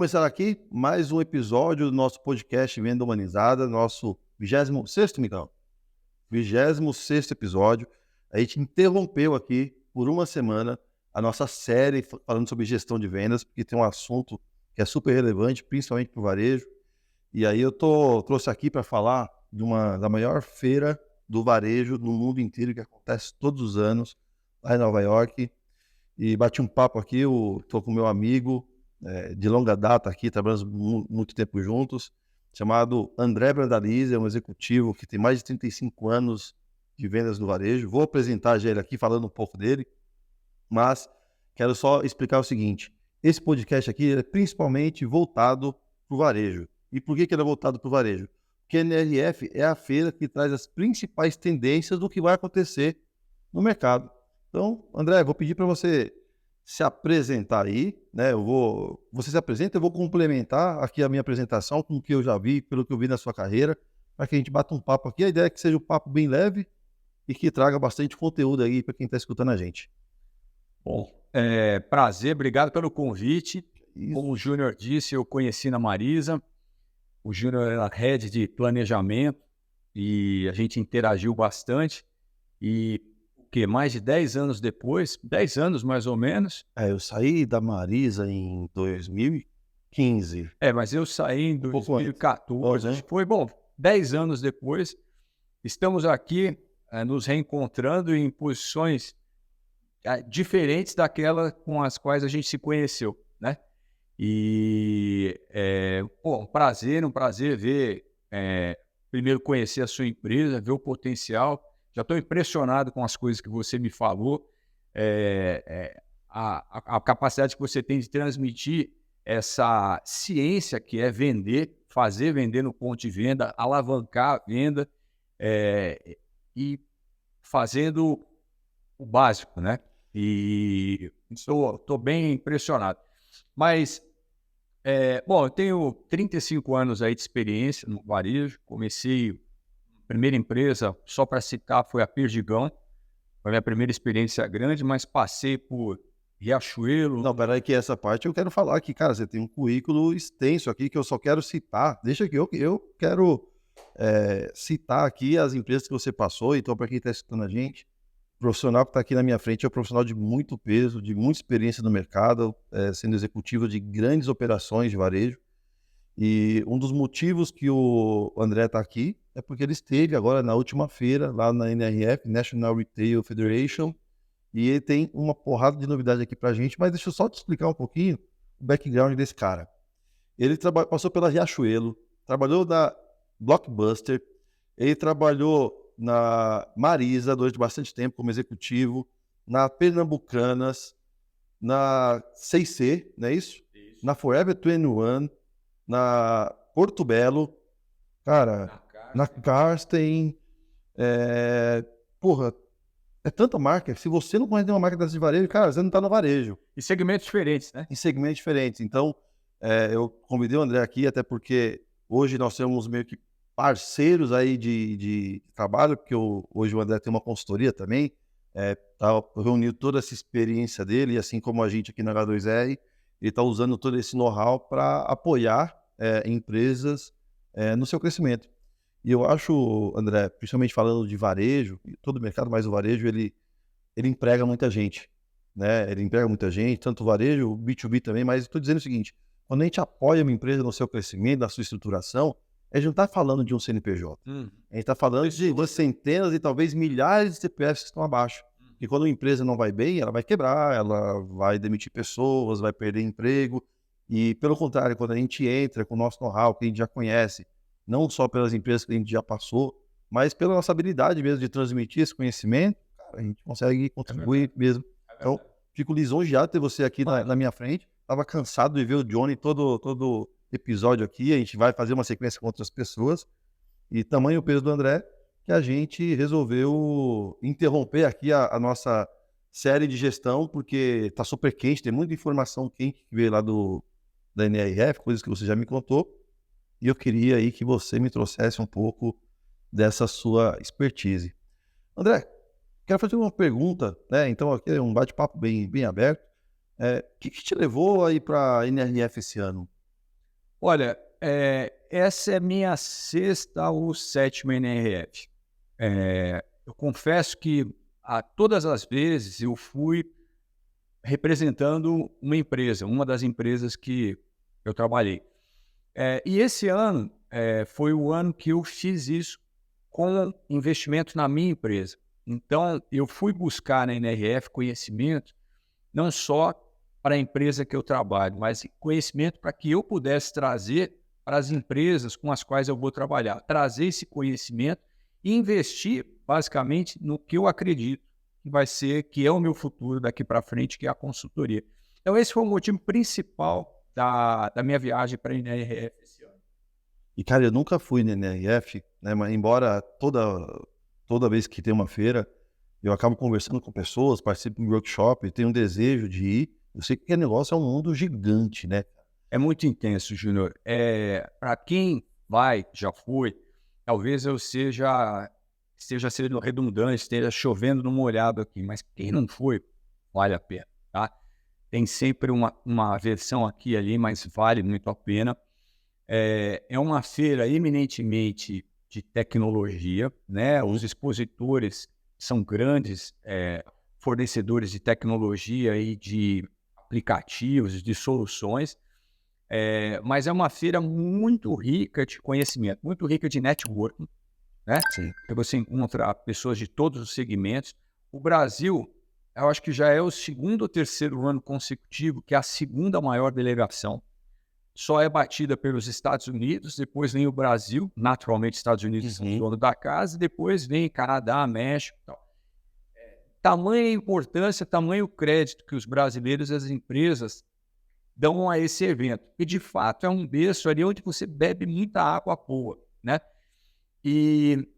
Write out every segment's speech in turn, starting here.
começar aqui mais um episódio do nosso podcast Venda Humanizada, nosso 26º, Miguel. 26º episódio. A gente interrompeu aqui por uma semana a nossa série falando sobre gestão de vendas, porque tem um assunto que é super relevante, principalmente para o varejo. E aí eu trouxe aqui para falar da maior feira do varejo no mundo inteiro, que acontece todos os anos, lá em Nova York. E bati um papo aqui, estou com meu amigo de longa data aqui, trabalhamos muito tempo juntos, chamado André Brandalize, é um executivo que tem mais de 35 anos de vendas no varejo. Vou apresentar já ele aqui, falando um pouco dele, mas quero só explicar o seguinte: esse podcast aqui é principalmente voltado para o varejo. E por que ele é voltado para o varejo? Porque a NRF é a feira que traz as principais tendências do que vai acontecer no mercado. Então, André, vou pedir para você se apresentar aí, né? Você se apresenta, eu vou complementar aqui a minha apresentação com o que eu já vi, pelo que eu vi na sua carreira, para que a gente bata um papo aqui. A ideia é que seja um papo bem leve e que traga bastante conteúdo aí para quem está escutando a gente. Bom, prazer, obrigado pelo convite. Isso. Como o Júnior disse, eu conheci na Marisa. O Júnior era head de planejamento e a gente interagiu bastante. E mais de 10 anos depois, 10 anos mais ou menos. Eu saí da Marisa em 2015. Mas eu saí em 2014. Né? Foi, 10 anos depois. Estamos aqui nos reencontrando em posições diferentes daquela com as quais a gente se conheceu, né? E um prazer ver, primeiro conhecer a sua empresa, ver o potencial. Já estou impressionado com as coisas que você me falou, a capacidade que você tem de transmitir essa ciência que é vender, fazer vender no ponto de venda, alavancar a venda e fazendo o básico, né? E estou bem impressionado. Mas, eu tenho 35 anos aí de experiência no varejo. Comecei, a primeira empresa, só para citar, foi a Perdigão. Foi a minha primeira experiência grande, mas passei por Riachuelo. Não, peraí, que essa parte eu quero falar aqui, cara, você tem um currículo extenso aqui que eu só quero citar. Deixa que eu quero citar aqui as empresas que você passou. Então, para quem está escutando a gente, o profissional que está aqui na minha frente é um profissional de muito peso, de muita experiência no mercado, sendo executivo de grandes operações de varejo. E um dos motivos que o André está aqui é porque ele esteve agora na última feira, lá na NRF, National Retail Federation, e ele tem uma porrada de novidade aqui pra gente, mas deixa eu só te explicar um pouquinho o background desse cara. Ele passou pela Riachuelo, trabalhou na Blockbuster, ele trabalhou na Marisa durante bastante tempo como executivo, na Pernambucanas, na 6C, não é isso? Isso. Na Forever 21, na Porto Belo, cara, na Karsten, é tanta marca. Se você não conhece nenhuma marca dessa de varejo, cara, você não tá no varejo. E segmentos diferentes, né? Em segmentos diferentes. Então, eu convidei o André aqui, até porque hoje nós temos meio que parceiros aí de trabalho, porque hoje o André tem uma consultoria também, reuniu toda essa experiência dele, e assim como a gente aqui na H2R, ele está usando todo esse know-how para apoiar empresas no seu crescimento. E eu acho, André, principalmente falando de varejo, todo o mercado, mas o varejo, ele emprega muita gente, né? Ele emprega muita gente, tanto o varejo, o B2B também, mas estou dizendo o seguinte: quando a gente apoia uma empresa no seu crescimento, na sua estruturação, a gente não está falando de um CNPJ. A gente está falando de centenas e talvez milhares de CPFs que estão abaixo. E quando uma empresa não vai bem, ela vai quebrar, ela vai demitir pessoas, vai perder emprego. E, pelo contrário, quando a gente entra com o nosso know-how, que a gente já conhece, não só pelas empresas que a gente já passou, mas pela nossa habilidade mesmo de transmitir esse conhecimento, cara, a gente consegue contribuir mesmo. Então, fico lisonjeado de ter você aqui na minha frente. Estava cansado de ver o Johnny todo episódio aqui. A gente vai fazer uma sequência com outras pessoas. E tamanho o peso do André, que a gente resolveu interromper aqui a nossa série de gestão, porque está super quente, tem muita informação quente que veio lá da NRF, coisas que você já me contou. E eu queria aí que você me trouxesse um pouco dessa sua expertise. André, quero fazer uma pergunta, né? Então aqui é um bate-papo bem aberto. O que te levou aí para a NRF esse ano? Olha, essa é minha sexta ou sétima NRF. Eu confesso que todas as vezes eu fui representando uma empresa, uma das empresas que eu trabalhei. E esse ano foi o ano que eu fiz isso com investimento na minha empresa. Então, eu fui buscar na NRF conhecimento, não só para a empresa que eu trabalho, mas conhecimento para que eu pudesse trazer para as empresas com as quais eu vou trabalhar. Trazer esse conhecimento e investir, basicamente, no que eu acredito que é o meu futuro daqui para frente, que é a consultoria. Então, esse foi o motivo principal da minha viagem para a NRF esse ano. E, cara, eu nunca fui na NRF, né? Mas embora toda vez que tem uma feira, eu acabo conversando com pessoas, participo de um workshop, tenho um desejo de ir. Eu sei que o negócio é um mundo gigante, né? É muito intenso, Júnior. Para quem já foi, talvez eu esteja sendo redundante, esteja chovendo no molhado aqui, mas quem não foi, vale a pena, tá? Tem sempre uma versão aqui e ali, mas vale muito a pena. É uma feira eminentemente de tecnologia, né? Os expositores são grandes fornecedores de tecnologia e de aplicativos, de soluções, mas é uma feira muito rica de conhecimento, muito rica de networking, né? Sim. Que você encontra pessoas de todos os segmentos. O Brasil, eu acho que já é o segundo ou terceiro ano consecutivo que é a segunda maior delegação. Só é batida pelos Estados Unidos, depois vem o Brasil, naturalmente Estados Unidos são dono da casa, depois vem Canadá, México e tal. Tamanha importância, tamanho crédito que os brasileiros e as empresas dão a esse evento. E, de fato, é um berço ali onde você bebe muita água boa, né? E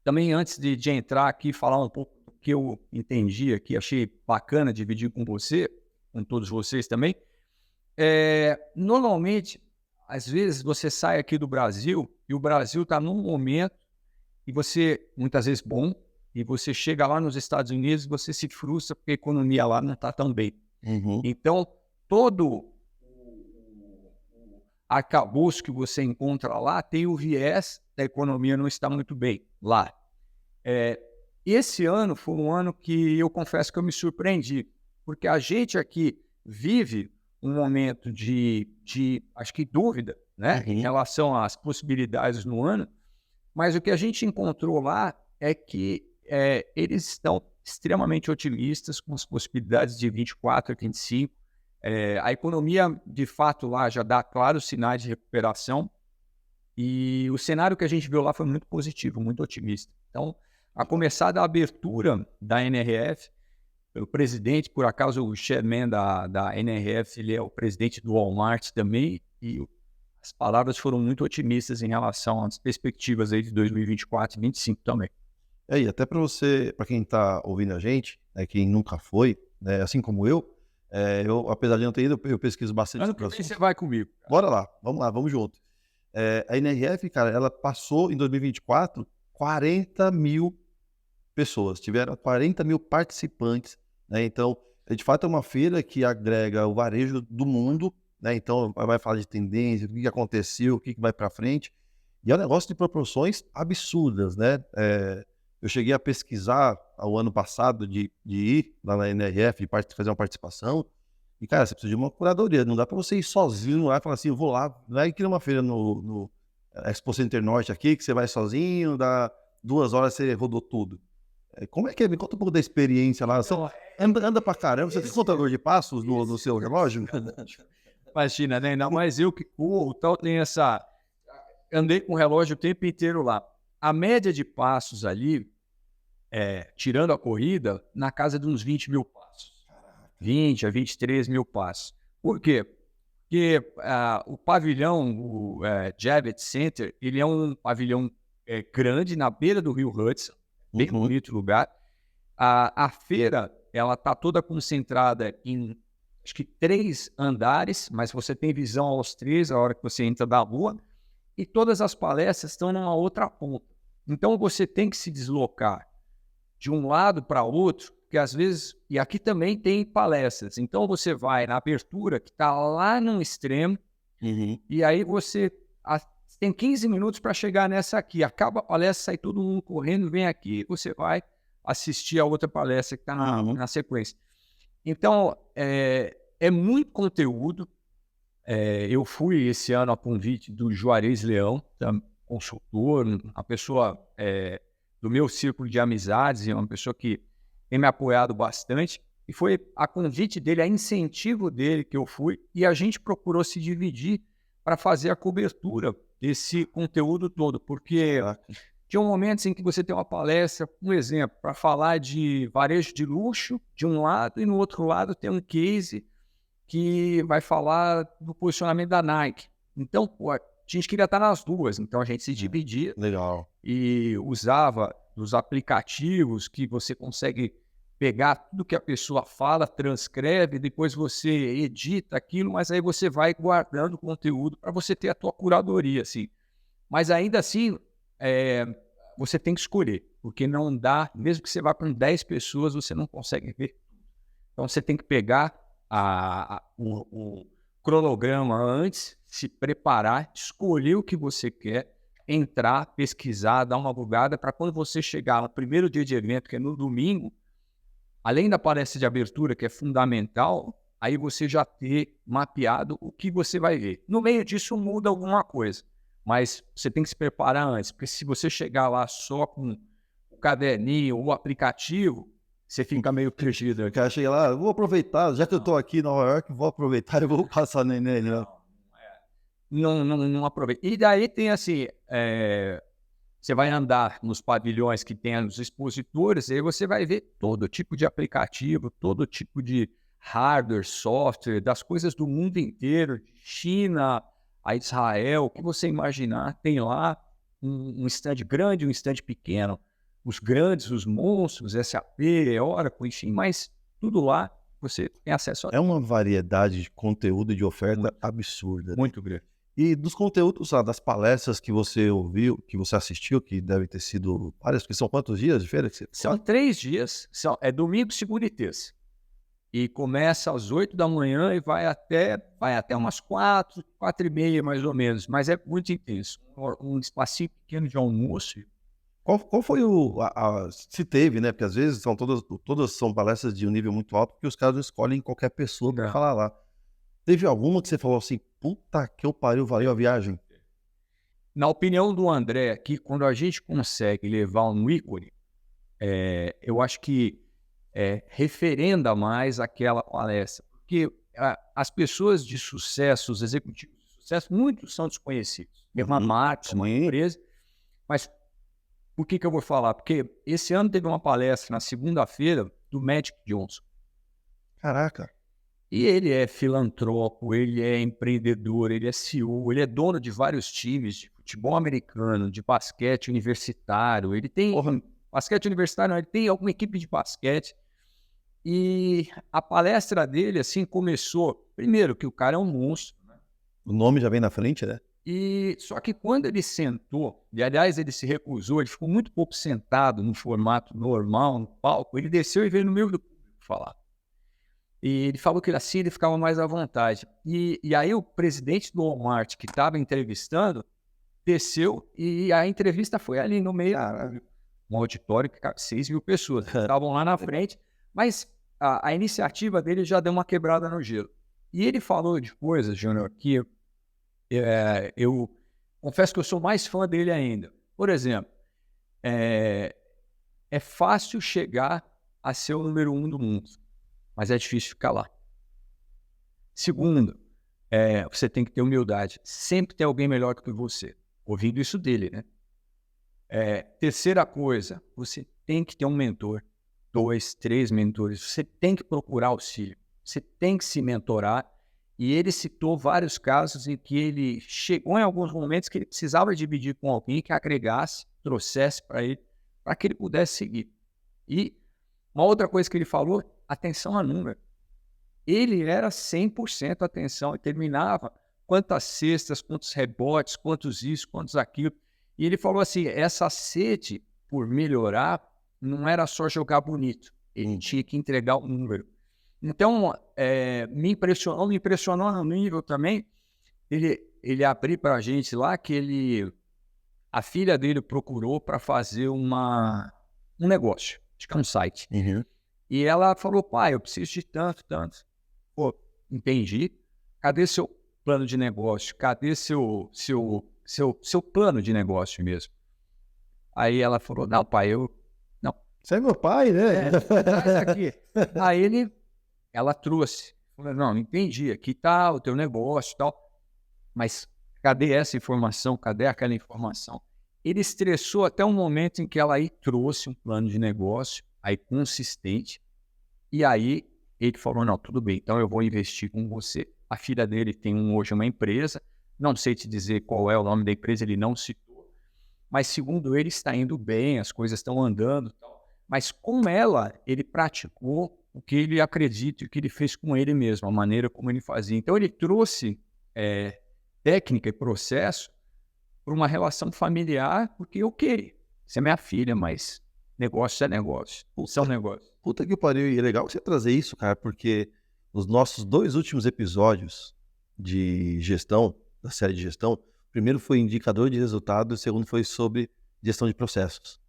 também, antes de entrar aqui e falar um pouco do que eu entendi aqui, achei bacana dividir com você, com todos vocês também. Normalmente, às vezes, você sai aqui do Brasil e o Brasil está num momento e você, muitas vezes, bom, e você chega lá nos Estados Unidos e você se frustra porque a economia lá não está tão bem. Então, todo o arcabouço que você encontra lá tem o viés da economia não estar muito bem lá. Esse ano foi um ano que eu confesso que eu me surpreendi, porque a gente aqui vive um momento de acho que dúvida, né, em relação às possibilidades no ano, mas o que a gente encontrou lá é que eles estão extremamente otimistas com as possibilidades de 24 a 25. A economia, de fato, lá já dá claros sinais de recuperação e o cenário que a gente viu lá foi muito positivo, muito otimista. Então, a começar da abertura da NRF, pelo presidente, por acaso o chairman da NRF, ele é o presidente do Walmart também, e as palavras foram muito otimistas em relação às perspectivas aí de 2024 e 2025 também. E até para quem está ouvindo a gente, né, quem nunca foi, né, assim como eu, apesar de não ter ido, eu pesquiso bastante. Ano que vem você vai comigo. Bora lá, vamos junto. A NRF, cara, ela passou em 2024 40 mil pessoas, tiveram 40 mil participantes, né? Então, de fato, é uma feira que agrega o varejo do mundo, né? Então, vai falar de tendência, o que aconteceu, o que vai para frente, e é um negócio de proporções absurdas, né? Eu cheguei a pesquisar ao ano passado de ir lá na NRF, de fazer uma participação, e, cara, você precisa de uma curadoria, não dá para você ir sozinho lá e falar assim, eu vou lá, não é que numa feira no Expo Center Norte aqui, que você vai sozinho, dá 2 horas você rodou tudo. Como é que é? Me conta um pouco da experiência lá. Você anda pra caramba. Você tem contador de passos no seu relógio? Imagina, né? Ainda mais eu que corro, tal, tem essa... Andei com o relógio o tempo inteiro lá. A média de passos ali, tirando a corrida, na casa de uns 20 mil passos. 20 a 23 mil passos. Por quê? Porque o pavilhão, o Javits Center, ele é um pavilhão grande na beira do rio Hudson. Bem bonito lugar. A feira, ela está toda concentrada em, acho que 3 andares, mas você tem visão aos 3 a hora que você entra da rua, e todas as palestras estão numa outra ponta. Então, você tem que se deslocar de um lado para outro, porque às vezes, e aqui também tem palestras, então você vai na abertura, que está lá no extremo, E aí você tem 15 minutos para chegar nessa aqui. Acaba a palestra, sai todo mundo correndo, vem aqui, você vai assistir a outra palestra que está na sequência. Então, é muito conteúdo. Eu fui esse ano a convite do Juarez Leão, consultor, uma pessoa do meu círculo de amizades, uma pessoa que tem me apoiado bastante. E foi a convite dele, a incentivo dele que eu fui, e a gente procurou se dividir para fazer a cobertura desse conteúdo todo, porque tinha momentos em que você tem uma palestra, um exemplo, para falar de varejo de luxo de um lado, e no outro lado tem um case que vai falar do posicionamento da Nike. Então, a gente queria estar nas duas, então a gente se dividia. Legal. E usava os aplicativos que você consegue pegar tudo que a pessoa fala, transcreve, depois você edita aquilo, mas aí você vai guardando o conteúdo para você ter a tua curadoria, assim. Mas ainda assim, você tem que escolher, porque não dá, mesmo que você vá com 10 pessoas, você não consegue ver. Então você tem que pegar o cronograma antes, se preparar, escolher o que você quer, entrar, pesquisar, dar uma bugada, para quando você chegar no primeiro dia de evento, que é no domingo, além da palestra de abertura, que é fundamental, aí você já ter mapeado o que você vai ver. No meio disso muda alguma coisa, mas você tem que se preparar antes, porque se você chegar lá só com o caderninho ou o aplicativo, você fica meio perdido. O cara chega lá, vou aproveitar, já que eu tô aqui em Nova York, vou aproveitar e vou passar nele. Não aproveita. E daí tem assim, você vai andar nos pavilhões que tem os expositores, e aí você vai ver todo tipo de aplicativo, todo tipo de hardware, software, das coisas do mundo inteiro, de China a Israel, o que você imaginar, tem lá um stand grande, um stand pequeno. Os grandes, os monstros, SAP, Oracle, enfim, mas tudo lá você tem acesso a. É uma variedade de conteúdo e de oferta absurda. Muito grande. E dos conteúdos, das palestras que você ouviu, que você assistiu, que devem ter sido várias, porque são quantos dias de feira? São 3 dias, é domingo, segunda e terça. E começa às 8 da manhã e vai até umas 4, 4h30 mais ou menos, mas é muito intenso. Um espacinho pequeno de almoço. Qual foi se teve, né? Porque às vezes todas são palestras de um nível muito alto, porque os caras não escolhem qualquer pessoa para falar lá. Teve alguma que você falou assim, puta que eu pariu, valeu a viagem? Na opinião do André aqui, quando a gente consegue levar um ícone, eu acho que referenda mais aquela palestra. Porque as pessoas de sucesso, os executivos de sucesso, muitos são desconhecidos. É uma marca, uma empresa. Mas por que eu vou falar? Porque esse ano teve uma palestra na segunda-feira do Magic Johnson. Caraca. E ele é filantropo, ele é empreendedor, ele é CEO, ele é dono de vários times de futebol americano, de basquete universitário. Ele tem basquete universitário, ele tem alguma equipe de basquete. E a palestra dele, assim, começou... Primeiro, que o cara é um monstro. Né? O nome já vem na frente, né? E só que quando ele sentou, e aliás ele se recusou, ele ficou muito pouco sentado no formato normal, no palco, ele desceu e veio no meio do público falar. E ele falou que assim ele ficava mais à vontade. E aí o presidente do Walmart, que estava entrevistando, desceu e a entrevista foi ali no meio, um auditório que cabe 6.000 pessoas, estavam lá na frente, mas a iniciativa dele já deu uma quebrada no gelo. E ele falou de coisas, Júnior, que eu confesso que eu sou mais fã dele ainda. Por exemplo, é fácil chegar a ser o número 1 do mundo, mas é difícil ficar lá. Segundo, você tem que ter humildade. Sempre tem alguém melhor que você. Ouvindo isso dele, né? Terceira coisa, você tem que ter um mentor. 2, 3 mentores. Você tem que procurar auxílio. Você tem que se mentorar. E ele citou vários casos em que ele chegou em alguns momentos que ele precisava dividir com alguém que agregasse, trouxesse para ele, para que ele pudesse seguir. E uma outra coisa que ele falou, atenção a número. Ele era 100% atenção e terminava quantas cestas, quantos rebotes, quantos isso, quantos aquilo. E ele falou assim, essa sede por melhorar não era só jogar bonito, ele tinha que entregar o número. Então, me impressionou no nível também ele abriu para a gente lá que a filha dele procurou para fazer um negócio, acho que é um site. Uhum. E ela falou, pai, eu preciso de tanto, tanto. Pô, entendi. Cadê seu plano de negócio? Cadê seu plano de negócio mesmo? Aí ela falou, não, pai, não. Você é meu pai, né? Traz aqui. Aí ela trouxe. Falei, não, entendi, aqui tá o teu negócio e tal. Mas cadê essa informação? Cadê aquela informação? Ele estressou até o momento em que ela aí trouxe um plano de negócio, aí consistente, e aí ele falou, não, tudo bem, então eu vou investir com você. A filha dele tem hoje uma empresa, não sei te dizer qual é o nome da empresa, ele não citou, mas segundo ele está indo bem, as coisas estão andando, mas com ela, ele praticou o que ele acredita e o que ele fez com ele mesmo, a maneira como ele fazia. Então ele trouxe técnica e processo para uma relação familiar, porque ok, você é minha filha, mas negócio é negócio, são negócios. Puta que pariu, e é legal você trazer isso, cara, porque os nossos 2 últimos episódios de gestão, da série de gestão, o primeiro foi indicador de resultado, o segundo foi sobre gestão de processos.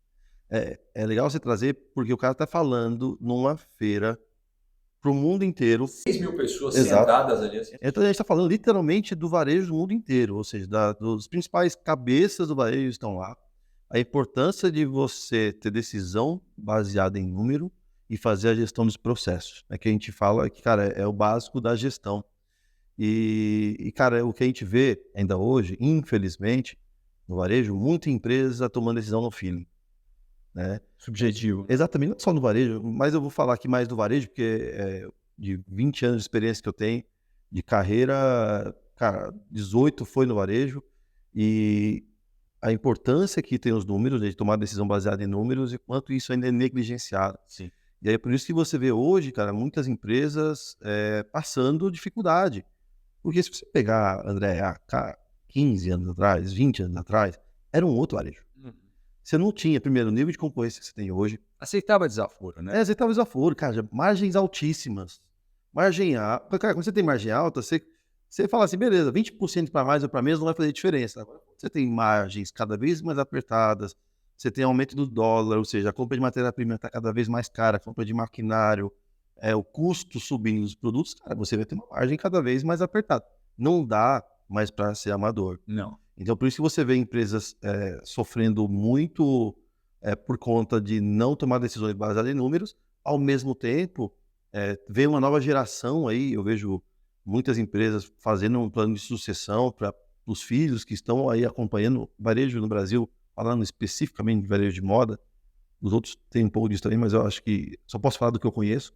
É legal você trazer, porque o cara tá falando numa feira pro mundo inteiro. 6.000 pessoas Exato. sentadas ali. Assim. Então a gente está falando literalmente do varejo do mundo inteiro, ou seja, dos principais cabeças do varejo estão lá. A importância de você ter decisão baseada em número e fazer a gestão dos processos. É que a gente fala que, cara, é o básico da gestão. Cara, o que a gente vê ainda hoje, infelizmente, no varejo, muita empresa tomando decisão no feeling. Né? Subjetivo. Exatamente, não só no varejo, mas eu vou falar aqui mais do varejo, porque de 20 anos de experiência que eu tenho, de carreira, cara, 18 foi no varejo, e a importância que tem os números, de tomar decisão baseada em números, e quanto isso ainda é negligenciado. Sim. E aí é por isso que você vê hoje, cara, muitas empresas passando dificuldade. Porque se você pegar, André, há 15 anos atrás, 20 anos atrás, era um outro varejo. Você não tinha, primeiro, o nível de concorrência que você tem hoje. Aceitava desaforo, né? Aceitava desaforo, cara, margens altíssimas. Margem alta. Cara, quando você tem margem alta, você fala assim, beleza, 20% para mais ou para menos não vai fazer diferença. Agora, você tem margens cada vez mais apertadas, você tem aumento do dólar, ou seja, a compra de matéria-prima está cada vez mais cara, a compra de maquinário, o custo subindo dos produtos, cara, você vai ter uma margem cada vez mais apertada. Não dá mais para ser amador. Não. Então, por isso que você vê empresas sofrendo muito por conta de não tomar decisões baseadas em números. Ao mesmo tempo, vem uma nova geração aí, eu vejo muitas empresas fazendo um plano de sucessão para os filhos que estão aí acompanhando o varejo no Brasil, falando especificamente de varejo de moda. Os outros têm um pouco disso também, mas eu acho que só posso falar do que eu conheço.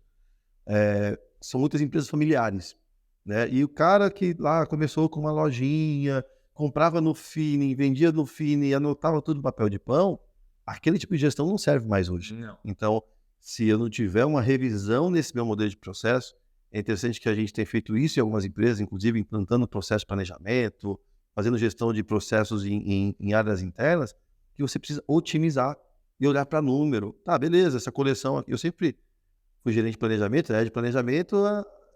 São muitas empresas familiares, né? E o cara que lá começou com uma lojinha, comprava no Fini, vendia no Fini e anotava tudo no papel de pão, aquele tipo de gestão não serve mais hoje. Não. Então, se eu não tiver uma revisão nesse meu modelo de processo, é interessante que a gente tenha feito isso em algumas empresas, inclusive implantando processo de planejamento, fazendo gestão de processos em áreas internas, que você precisa otimizar e olhar para número. Tá, beleza, essa coleção aqui, eu sempre fui gerente de planejamento, de planejamento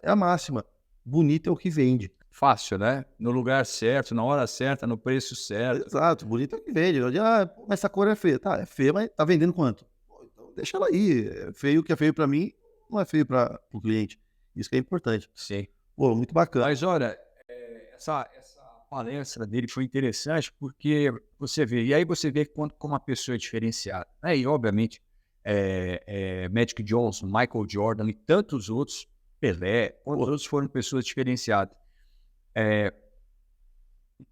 é a máxima. Bonito é o que vende. Fácil, né? No lugar certo, na hora certa, no preço certo. Exato, bonito é o que vende. Mas essa cor é feia. Tá, é feia, mas tá vendendo quanto? Então deixa ela aí. É feio, o que é feio para mim não é feio para o cliente. Isso que é importante. Sim. Pô, muito bacana. Mas olha, essa palestra dele foi interessante porque você vê, e aí você vê como a pessoa é diferenciada. Né? E obviamente, Magic Johnson, Michael Jordan e tantos outros, Pelé, quantos outros foram pessoas diferenciadas.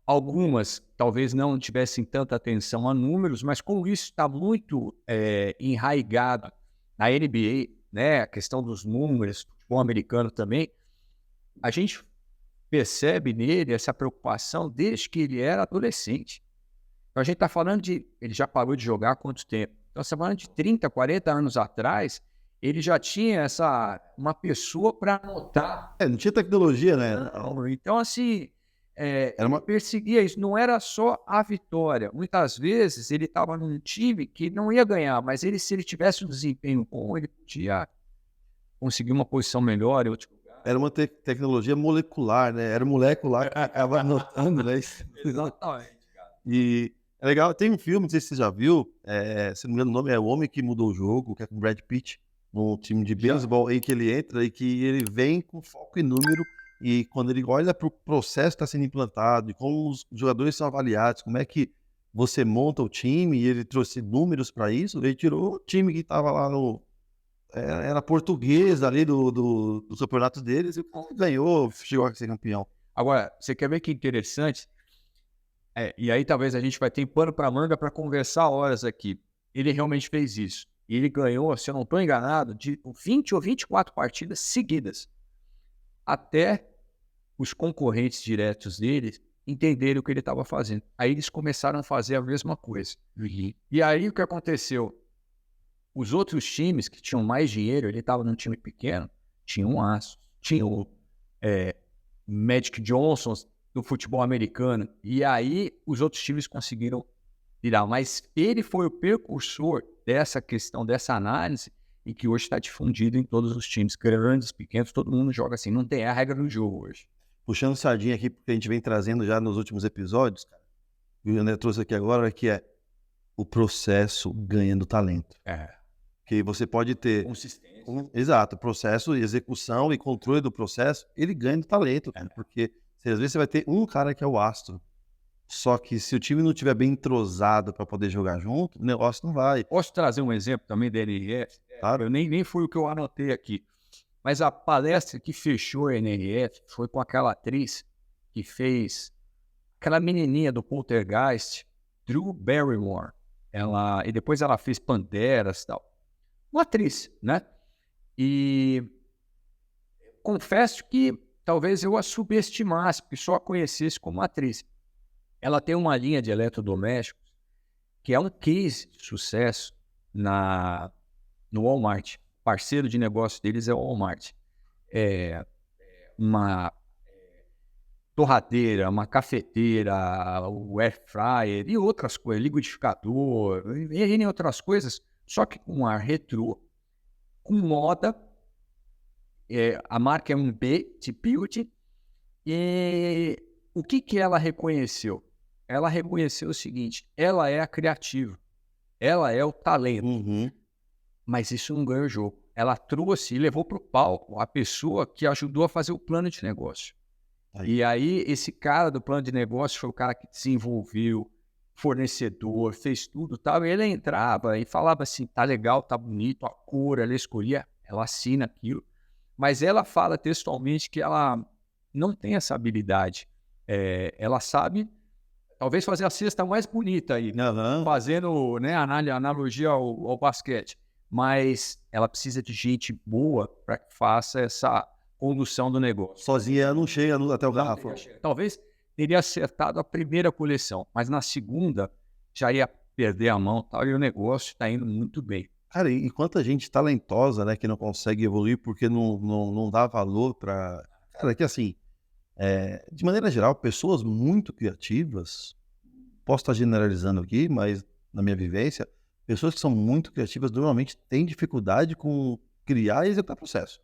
Algumas talvez não tivessem tanta atenção a números, mas como isso está muito enraigado na NBA, né, a questão dos números, futebol americano também, a gente percebe nele essa preocupação desde que ele era adolescente. Então a gente está falando ele já parou de jogar há quanto tempo? Então você está falando de 30, 40 anos atrás, ele já tinha uma pessoa para anotar. Não tinha tecnologia, né? Não. Então, assim, ele perseguia isso. Não era só a vitória. Muitas vezes ele estava num time que não ia ganhar, mas se ele tivesse um desempenho bom, ele podia conseguir uma posição melhor em outro lugar. era uma tecnologia molecular, né? Era molecular que acaba anotando, né? Exatamente, cara. E é legal, tem um filme, não sei se você já viu, se não me engano o nome é O Homem que Mudou o Jogo, que é com o Brad Pitt, num time de Já. beisebol, em que ele entra e que ele vem com foco em número, e quando ele olha para o processo que está sendo implantado, e como os jogadores são avaliados, como é que você monta o time, e ele trouxe números para isso, ele tirou o time que estava lá no... Era português ali do campeonato deles, e o cara ganhou, chegou a ser campeão. Agora, você quer ver que interessante? E aí talvez a gente vai ter pano para manga para conversar horas aqui. Ele realmente fez isso. E ele ganhou, se eu não estou enganado, de 20 ou 24 partidas seguidas. Até os concorrentes diretos dele entenderem o que ele estava fazendo. Aí eles começaram a fazer a mesma coisa. E aí o que aconteceu? Os outros times que tinham mais dinheiro, ele estava num time pequeno, tinha um Aço, tinha o Magic Johnson do futebol americano. E aí os outros times conseguiram virar. Mas ele foi o precursor dessa questão, dessa análise, e que hoje está difundido em todos os times, grandes, pequenos, todo mundo joga assim. Não tem a regra do jogo hoje. Puxando sardinha aqui, porque a gente vem trazendo já nos últimos episódios, cara, e o André trouxe aqui agora, que é o processo ganhando talento. Que você pode ter... Consistência. Exato, processo, execução e controle do processo, ele ganha do talento, cara, porque às vezes você vai ter um cara que é o astro, só que se o time não estiver bem entrosado para poder jogar junto, o negócio não vai. Posso trazer um exemplo também da NRF? Claro. Eu nem foi o que eu anotei aqui. Mas a palestra que fechou a NRF foi com aquela atriz que fez aquela menininha do Poltergeist, Drew Barrymore. E depois ela fez Panteras e tal. Uma atriz, né? E confesso que talvez eu a subestimasse, porque só a conhecesse como atriz. Ela tem uma linha de eletrodomésticos que é um case de sucesso no Walmart. Parceiro de negócio deles é o Walmart. Uma torradeira, uma cafeteira, o air fryer e outras coisas, liquidificador, e outras coisas, só que com ar retrô, com moda. A marca é um B de beauty. E o que ela reconheceu? Ela reconheceu o seguinte: ela é a criativa, ela é o talento. Uhum. Mas isso não ganha o jogo. Ela trouxe e levou para o palco a pessoa que ajudou a fazer o plano de negócio. E aí, esse cara do plano de negócio foi o cara que desenvolveu, fornecedor, fez tudo e tal. E ele entrava e falava assim: tá legal, tá bonito, a cor, ela escolhia, ela assina aquilo. Mas ela fala textualmente que ela não tem essa habilidade. Ela sabe, talvez, fazer a cesta mais bonita aí, fazendo, né, analogia ao basquete. Mas ela precisa de gente boa para que faça essa condução do negócio. Sozinha ela não chega até o garrafão. Talvez teria acertado a primeira coleção, mas na segunda já ia perder a mão, tal, e o negócio está indo muito bem. Cara, e quanta gente talentosa, né, que não consegue evoluir porque não dá valor para... Cara, que assim, de maneira geral, pessoas muito criativas, posso estar generalizando aqui, mas na minha vivência, pessoas que são muito criativas normalmente têm dificuldade com criar e executar processo.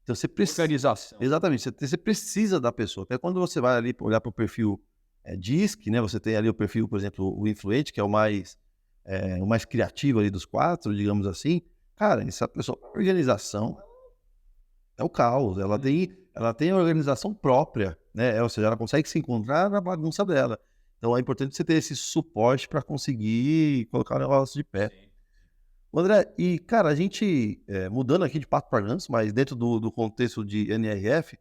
Então você precisa... Organização. Exatamente, você precisa da pessoa. Até quando você vai ali olhar para o perfil DISC, né, você tem ali o perfil, por exemplo, o influente, que é o mais criativo ali dos quatro, digamos assim. Cara, essa pessoa, a organização é o caos. Ela tem a organização própria, né? Ou seja, ela consegue se encontrar na bagunça dela. Então é importante você ter esse suporte para conseguir colocar o negócio de pé. Sim. André, e cara, a gente, mudando aqui de pato para ganso, mas dentro do contexto de NRF,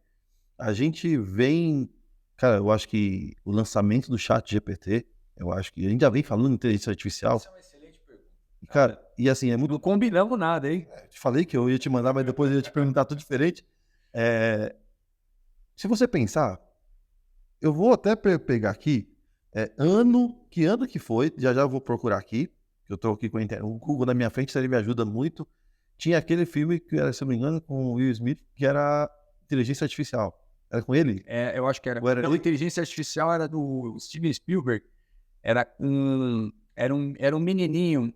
a gente vem, cara, eu acho que o lançamento do ChatGPT, eu acho que a gente já vem falando de inteligência artificial. Essa é uma excelente pergunta. E, cara, e assim, é muito... Não combinamos nada, hein? Te falei que eu ia te mandar, mas depois eu ia te perguntar tudo diferente. Se você pensar, eu vou até pegar aqui, que ano que foi, já eu vou procurar aqui, que eu tô aqui com o Google na minha frente, ele me ajuda muito. Tinha aquele filme que era, se eu não me engano, com o Will Smith, que era Inteligência Artificial. Era com ele? Eu acho que era. Não, Inteligência Artificial era do Steven Spielberg. Era um menininho.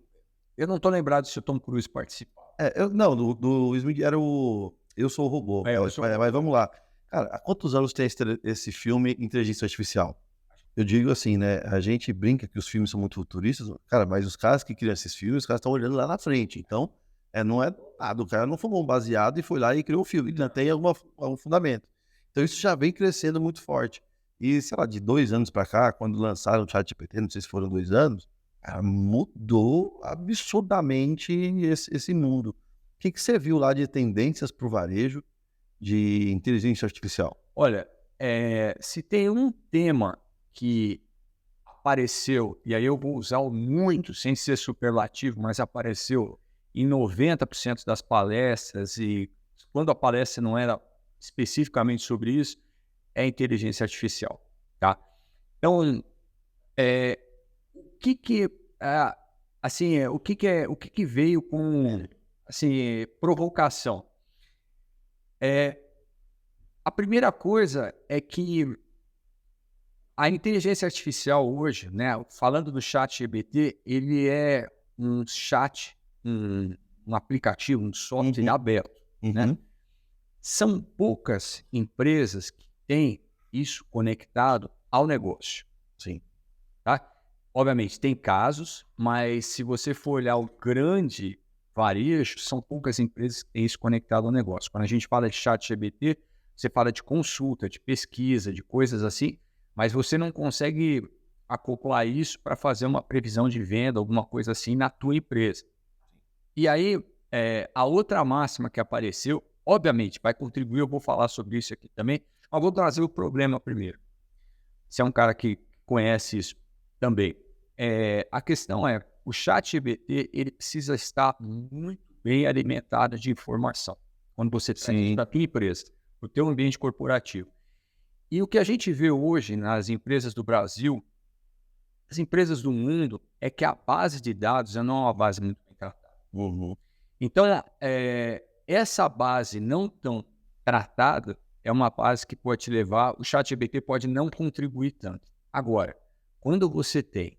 Eu não tô lembrado se o Tom Cruise participava. Não, do Will Smith era o... Eu Sou o Robô. Eu Sou o Robô. Mas vamos lá. Cara, há quantos anos tem esse filme Inteligência Artificial? Eu digo assim, né? A gente brinca que os filmes são muito futuristas, cara, mas os caras que criam esses filmes, os caras estão olhando lá na frente. Então, não é nada. O cara não fumou um baseado e foi lá e criou um filme. Ele tem algum fundamento. Então, isso já vem crescendo muito forte. E, sei lá, de 2 anos para cá, quando lançaram o ChatGPT, não sei se foram 2 anos, cara, mudou absurdamente esse mundo. O que você viu lá de tendências para o varejo de inteligência artificial? Olha, se tem um tema que apareceu, e aí eu vou usar o muito, sem ser superlativo, mas apareceu em 90% das palestras, e quando a palestra não era especificamente sobre isso, é inteligência artificial, tá? Então, o que veio com, assim, provocação? A primeira coisa é que a inteligência artificial hoje, né, falando do ChatGPT, ele é um chat, um aplicativo, um software aberto, né? São poucas empresas que têm isso conectado ao negócio. Sim. Tá? Obviamente, tem casos, mas se você for olhar o grande varejo, são poucas empresas que têm isso conectado ao negócio. Quando a gente fala de ChatGPT, você fala de consulta, de pesquisa, de coisas assim, mas você não consegue acoplar isso para fazer uma previsão de venda, alguma coisa assim, na tua empresa. E aí, a outra máxima que apareceu, obviamente, vai contribuir, eu vou falar sobre isso aqui também, mas vou trazer o problema primeiro. Você é um cara que conhece isso também. A questão é, o ChatGPT, ele precisa estar muito bem alimentado de informação. Quando você tem para a tua empresa, para o teu ambiente corporativo. E o que a gente vê hoje nas empresas do Brasil, as empresas do mundo, é que a base de dados não é uma base muito bem tratada. Então, essa base não tão tratada é uma base que pode te levar, o ChatGPT pode não contribuir tanto. Agora, quando você tem,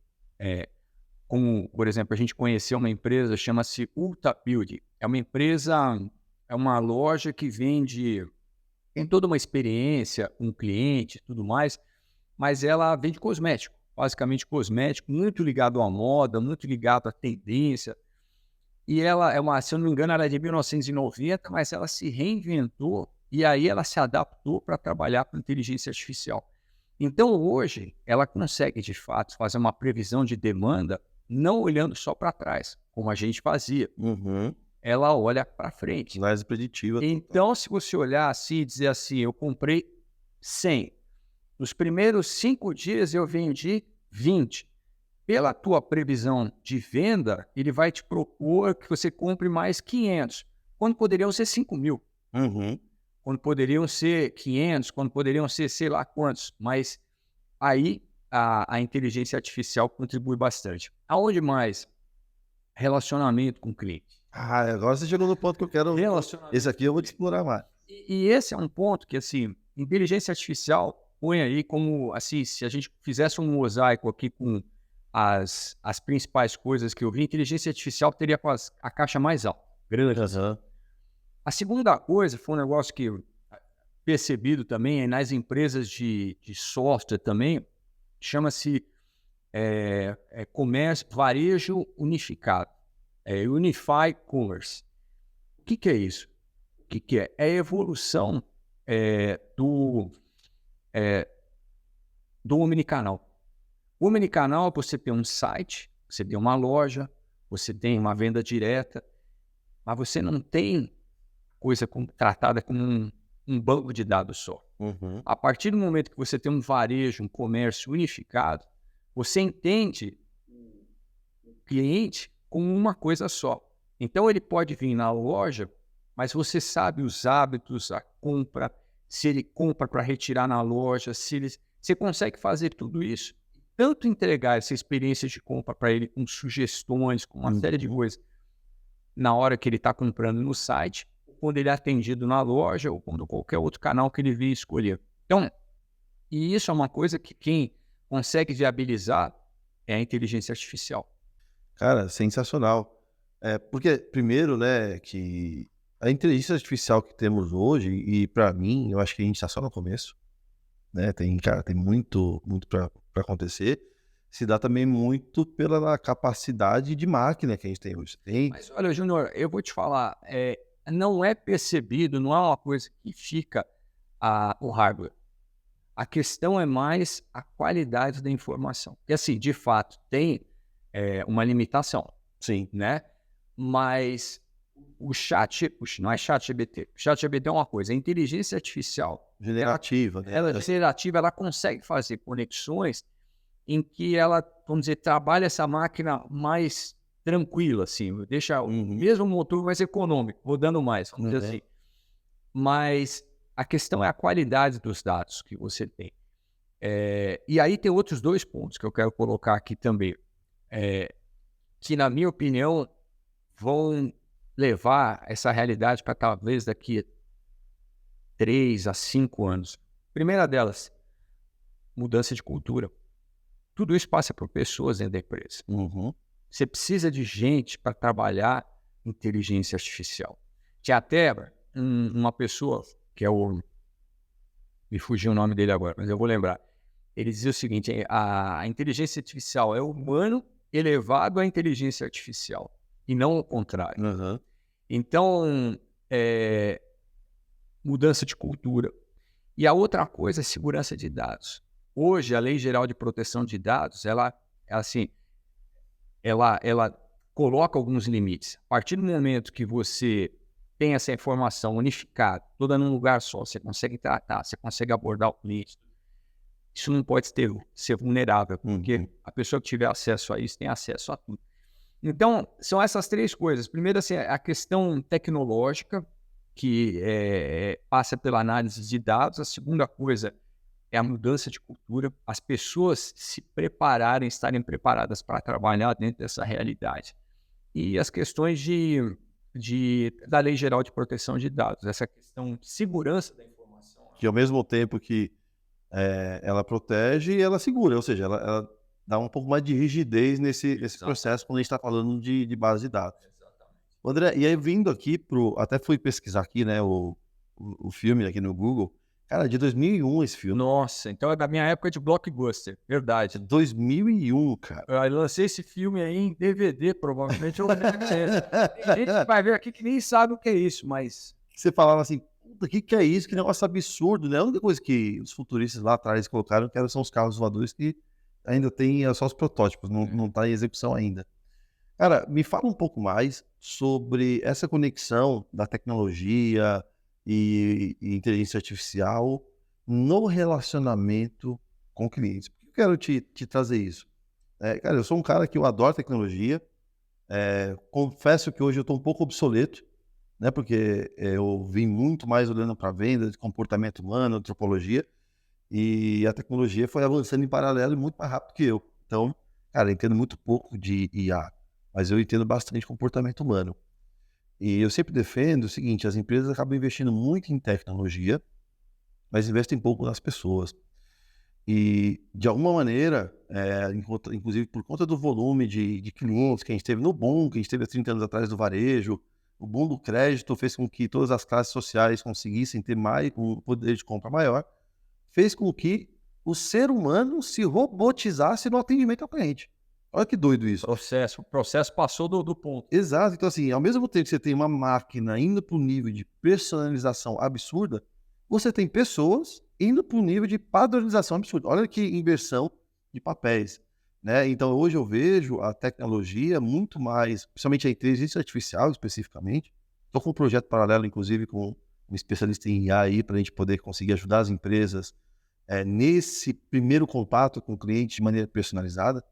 como, por exemplo, a gente conheceu uma empresa, chama-se UltraBuild. É uma empresa, é uma loja que vende, tem toda uma experiência com o cliente e tudo mais, mas ela vende cosmético, basicamente cosmético, muito ligado à moda, muito ligado à tendência. E ela se eu não me engano, ela é de 1990, mas ela se reinventou e aí ela se adaptou para trabalhar com inteligência artificial. Então, hoje, ela consegue, de fato, fazer uma previsão de demanda, não olhando só para trás, como a gente fazia. Ela olha para frente. Mais preditiva. Então, se você olhar assim e dizer assim, eu comprei 100. Nos primeiros 5 dias, eu vendi 20. Pela tua previsão de venda, ele vai te propor que você compre mais 500, quando poderiam ser 5.000. Quando poderiam ser 500, quando poderiam ser sei lá quantos. Mas aí a inteligência artificial contribui bastante. Aonde mais? Relacionamento com o cliente. Agora você chegou no ponto que eu quero. Esse aqui eu vou te explorar mais. E esse é um ponto que, assim, inteligência artificial põe aí como, assim, se a gente fizesse um mosaico aqui com as principais coisas que eu vi, inteligência artificial teria a caixa mais alta, grande. A segunda coisa foi um negócio que eu percebido também nas empresas de software também, chama-se comércio, varejo unificado, Unify Commerce. O que é isso? O que é? É a evolução do omnicanal. O omnicanal, você tem um site, você tem uma loja, você tem uma venda direta, mas você não tem coisa tratada como um banco de dados só. A partir do momento que você tem um varejo, um comércio unificado, você entende o cliente como uma coisa só. Então, ele pode vir na loja, mas você sabe os hábitos, a compra, se ele compra para retirar na loja, você consegue fazer tudo isso. Tanto entregar essa experiência de compra para ele com sugestões, com uma série de coisas, na hora que ele está comprando no site, quando ele é atendido na loja ou quando qualquer outro canal que ele vir escolher. Então, e isso é uma coisa que quem consegue viabilizar é a inteligência artificial. Cara, sensacional. Porque, primeiro, né, que a inteligência artificial que temos hoje, e para mim, eu acho que a gente está só no começo, né? Tem muito para acontecer. Se dá também muito pela capacidade de máquina que a gente tem hoje. Mas olha, Júnior, eu vou te falar, não é percebido, não é uma coisa que fica o hardware. A questão é mais a qualidade da informação. E assim, de fato, tem uma limitação, Sim. né? Mas não é chat GPT. O chat GPT é uma coisa, a inteligência artificial Generativa, né? ela é generativa, ela consegue fazer conexões em que ela, vamos dizer, trabalha essa máquina mais tranquila, assim, deixa o mesmo motor mais econômico, rodando mais, vamos dizer assim. Mas a questão é a qualidade dos dados que você tem. E aí tem outros 2 pontos que eu quero colocar aqui também, que, na minha opinião, vão levar essa realidade para talvez daqui a 3 a 5 anos. Primeira delas, mudança de cultura. Tudo isso passa por pessoas dentro da empresa. Você precisa de gente para trabalhar inteligência artificial. Tinha até uma pessoa, que é me fugiu o nome dele agora, mas eu vou lembrar. Ele dizia o seguinte, a inteligência artificial é o humano elevado à inteligência artificial, e não o contrário. Então, mudança de cultura. E a outra coisa é segurança de dados. Hoje, a Lei Geral de Proteção de Dados, ela coloca alguns limites. A partir do momento que você tem essa informação unificada, toda num lugar só, você consegue tratar, você consegue abordar o cliente. Isso não pode ser vulnerável, porque a pessoa que tiver acesso a isso tem acesso a tudo. Então, são essas 3 coisas. Primeiro, assim, a questão tecnológica, que passa pela análise de dados. A segunda coisa é a mudança de cultura. As pessoas se prepararem, estarem preparadas para trabalhar dentro dessa realidade. E as questões da Lei Geral de Proteção de Dados, essa questão de segurança da informação. Que ao mesmo tempo que ela protege, ela segura, ou seja, ela dá um pouco mais de rigidez nesse processo quando a gente está falando de base de dados. Exatamente. André, e aí vindo aqui até fui pesquisar aqui, né, o filme aqui no Google, cara, de 2001 esse filme. Nossa, então é da minha época de blockbuster, verdade. 2001, cara. Eu lancei esse filme aí em DVD, provavelmente eu tem gente que vai ver aqui que nem sabe o que é isso, mas... Você falava assim, puta, que é isso? Que negócio absurdo, né? A única coisa que os futuristas lá atrás colocaram são os carros voadores que ainda tem só os protótipos, não tá em execução ainda. Cara, me fala um pouco mais sobre essa conexão da tecnologia e inteligência artificial no relacionamento com clientes. Por que eu quero te trazer isso? Cara, eu sou um cara que eu adoro tecnologia, confesso que hoje eu estou um pouco obsoleto, né, porque eu vim muito mais olhando para venda, de comportamento humano, antropologia, e a tecnologia foi avançando em paralelo e muito mais rápido que eu. Então, cara, eu entendo muito pouco de IA, mas eu entendo bastante de comportamento humano. E eu sempre defendo o seguinte, as empresas acabam investindo muito em tecnologia, mas investem pouco nas pessoas. E, de alguma maneira, inclusive por conta do volume de clientes que a gente teve no boom, que a gente teve há 30 anos atrás do varejo, o boom do crédito fez com que todas as classes sociais conseguissem ter um poder de compra maior, fez com que o ser humano se robotizasse no atendimento ao cliente. Olha que doido isso. O processo passou do ponto. Exato. Então, assim, ao mesmo tempo que você tem uma máquina indo para um nível de personalização absurda, você tem pessoas indo para um nível de padronização absurda. Olha que inversão de papéis, né? Então, hoje eu vejo a tecnologia muito mais, principalmente a inteligência artificial especificamente. Estou com um projeto paralelo, inclusive, com um especialista em IA aí, para a gente poder conseguir ajudar as empresas nesse primeiro contato com o cliente de maneira personalizada,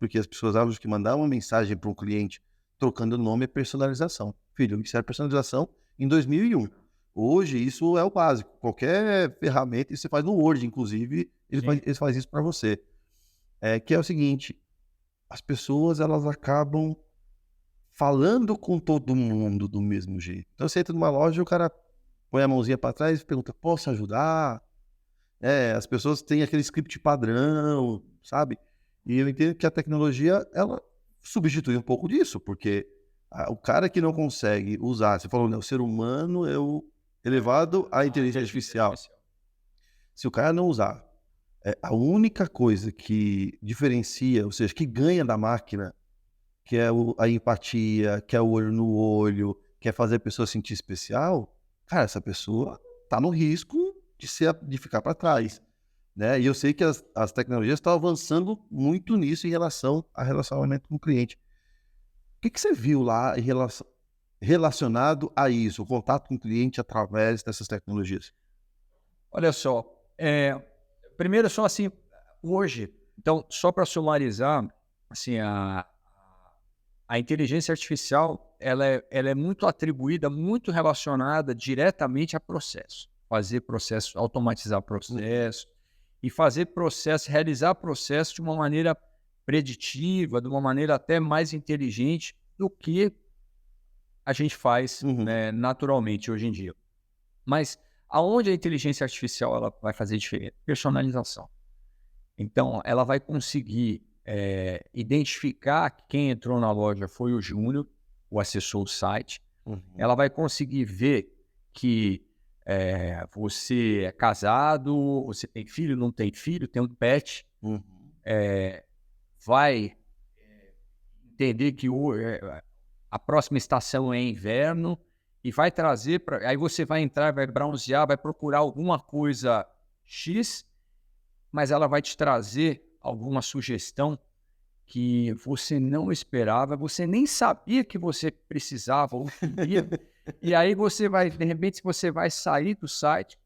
porque as pessoas acham que mandar uma mensagem para um cliente trocando o nome é personalização. Filho, isso era personalização em 2001. Hoje, isso é o básico. Qualquer ferramenta, isso você faz no Word, inclusive, ele faz isso para você. Que é o seguinte, as pessoas elas acabam falando com todo mundo do mesmo jeito. Então, você entra numa loja e o cara põe a mãozinha para trás e pergunta, posso ajudar? As pessoas têm aquele script padrão, sabe? E eu entendo que a tecnologia, ela substitui um pouco disso, porque O cara que não consegue usar, você falou, né, o ser humano é o elevado à inteligência artificial. Se o cara não usar, a única coisa que diferencia, ou seja, que ganha da máquina, que é a empatia, que é o olho no olho, que é fazer a pessoa sentir especial, cara, essa pessoa tá no risco de ficar para trás, né. E eu sei que as tecnologias estão avançando muito nisso em relação a relacionamento com o cliente. O que você viu lá em relacionado a isso, o contato com o cliente através dessas tecnologias? Olha só, primeiro só assim, hoje, então só para sumarizar, assim, a inteligência artificial, ela é muito atribuída, muito relacionada diretamente a processo. Fazer processo, automatizar processo e fazer processo, realizar processo de uma maneira preditiva, de uma maneira até mais inteligente do que a gente faz, Uhum. né, naturalmente hoje em dia. Mas aonde a inteligência artificial ela vai fazer diferença? Personalização. Então, ela vai conseguir identificar que quem entrou na loja foi o Júnior, o acessou o site. Uhum. Ela vai conseguir ver que você é casado, você tem filho, não tem filho, tem um pet. Uhum. Vai entender que a próxima estação é inverno e vai trazer para. Aí você vai entrar, vai bronzear, vai procurar alguma coisa X, mas ela vai te trazer alguma sugestão que você não esperava, você nem sabia que você precisava ou queria. E aí você vai, de repente, você vai sair do site,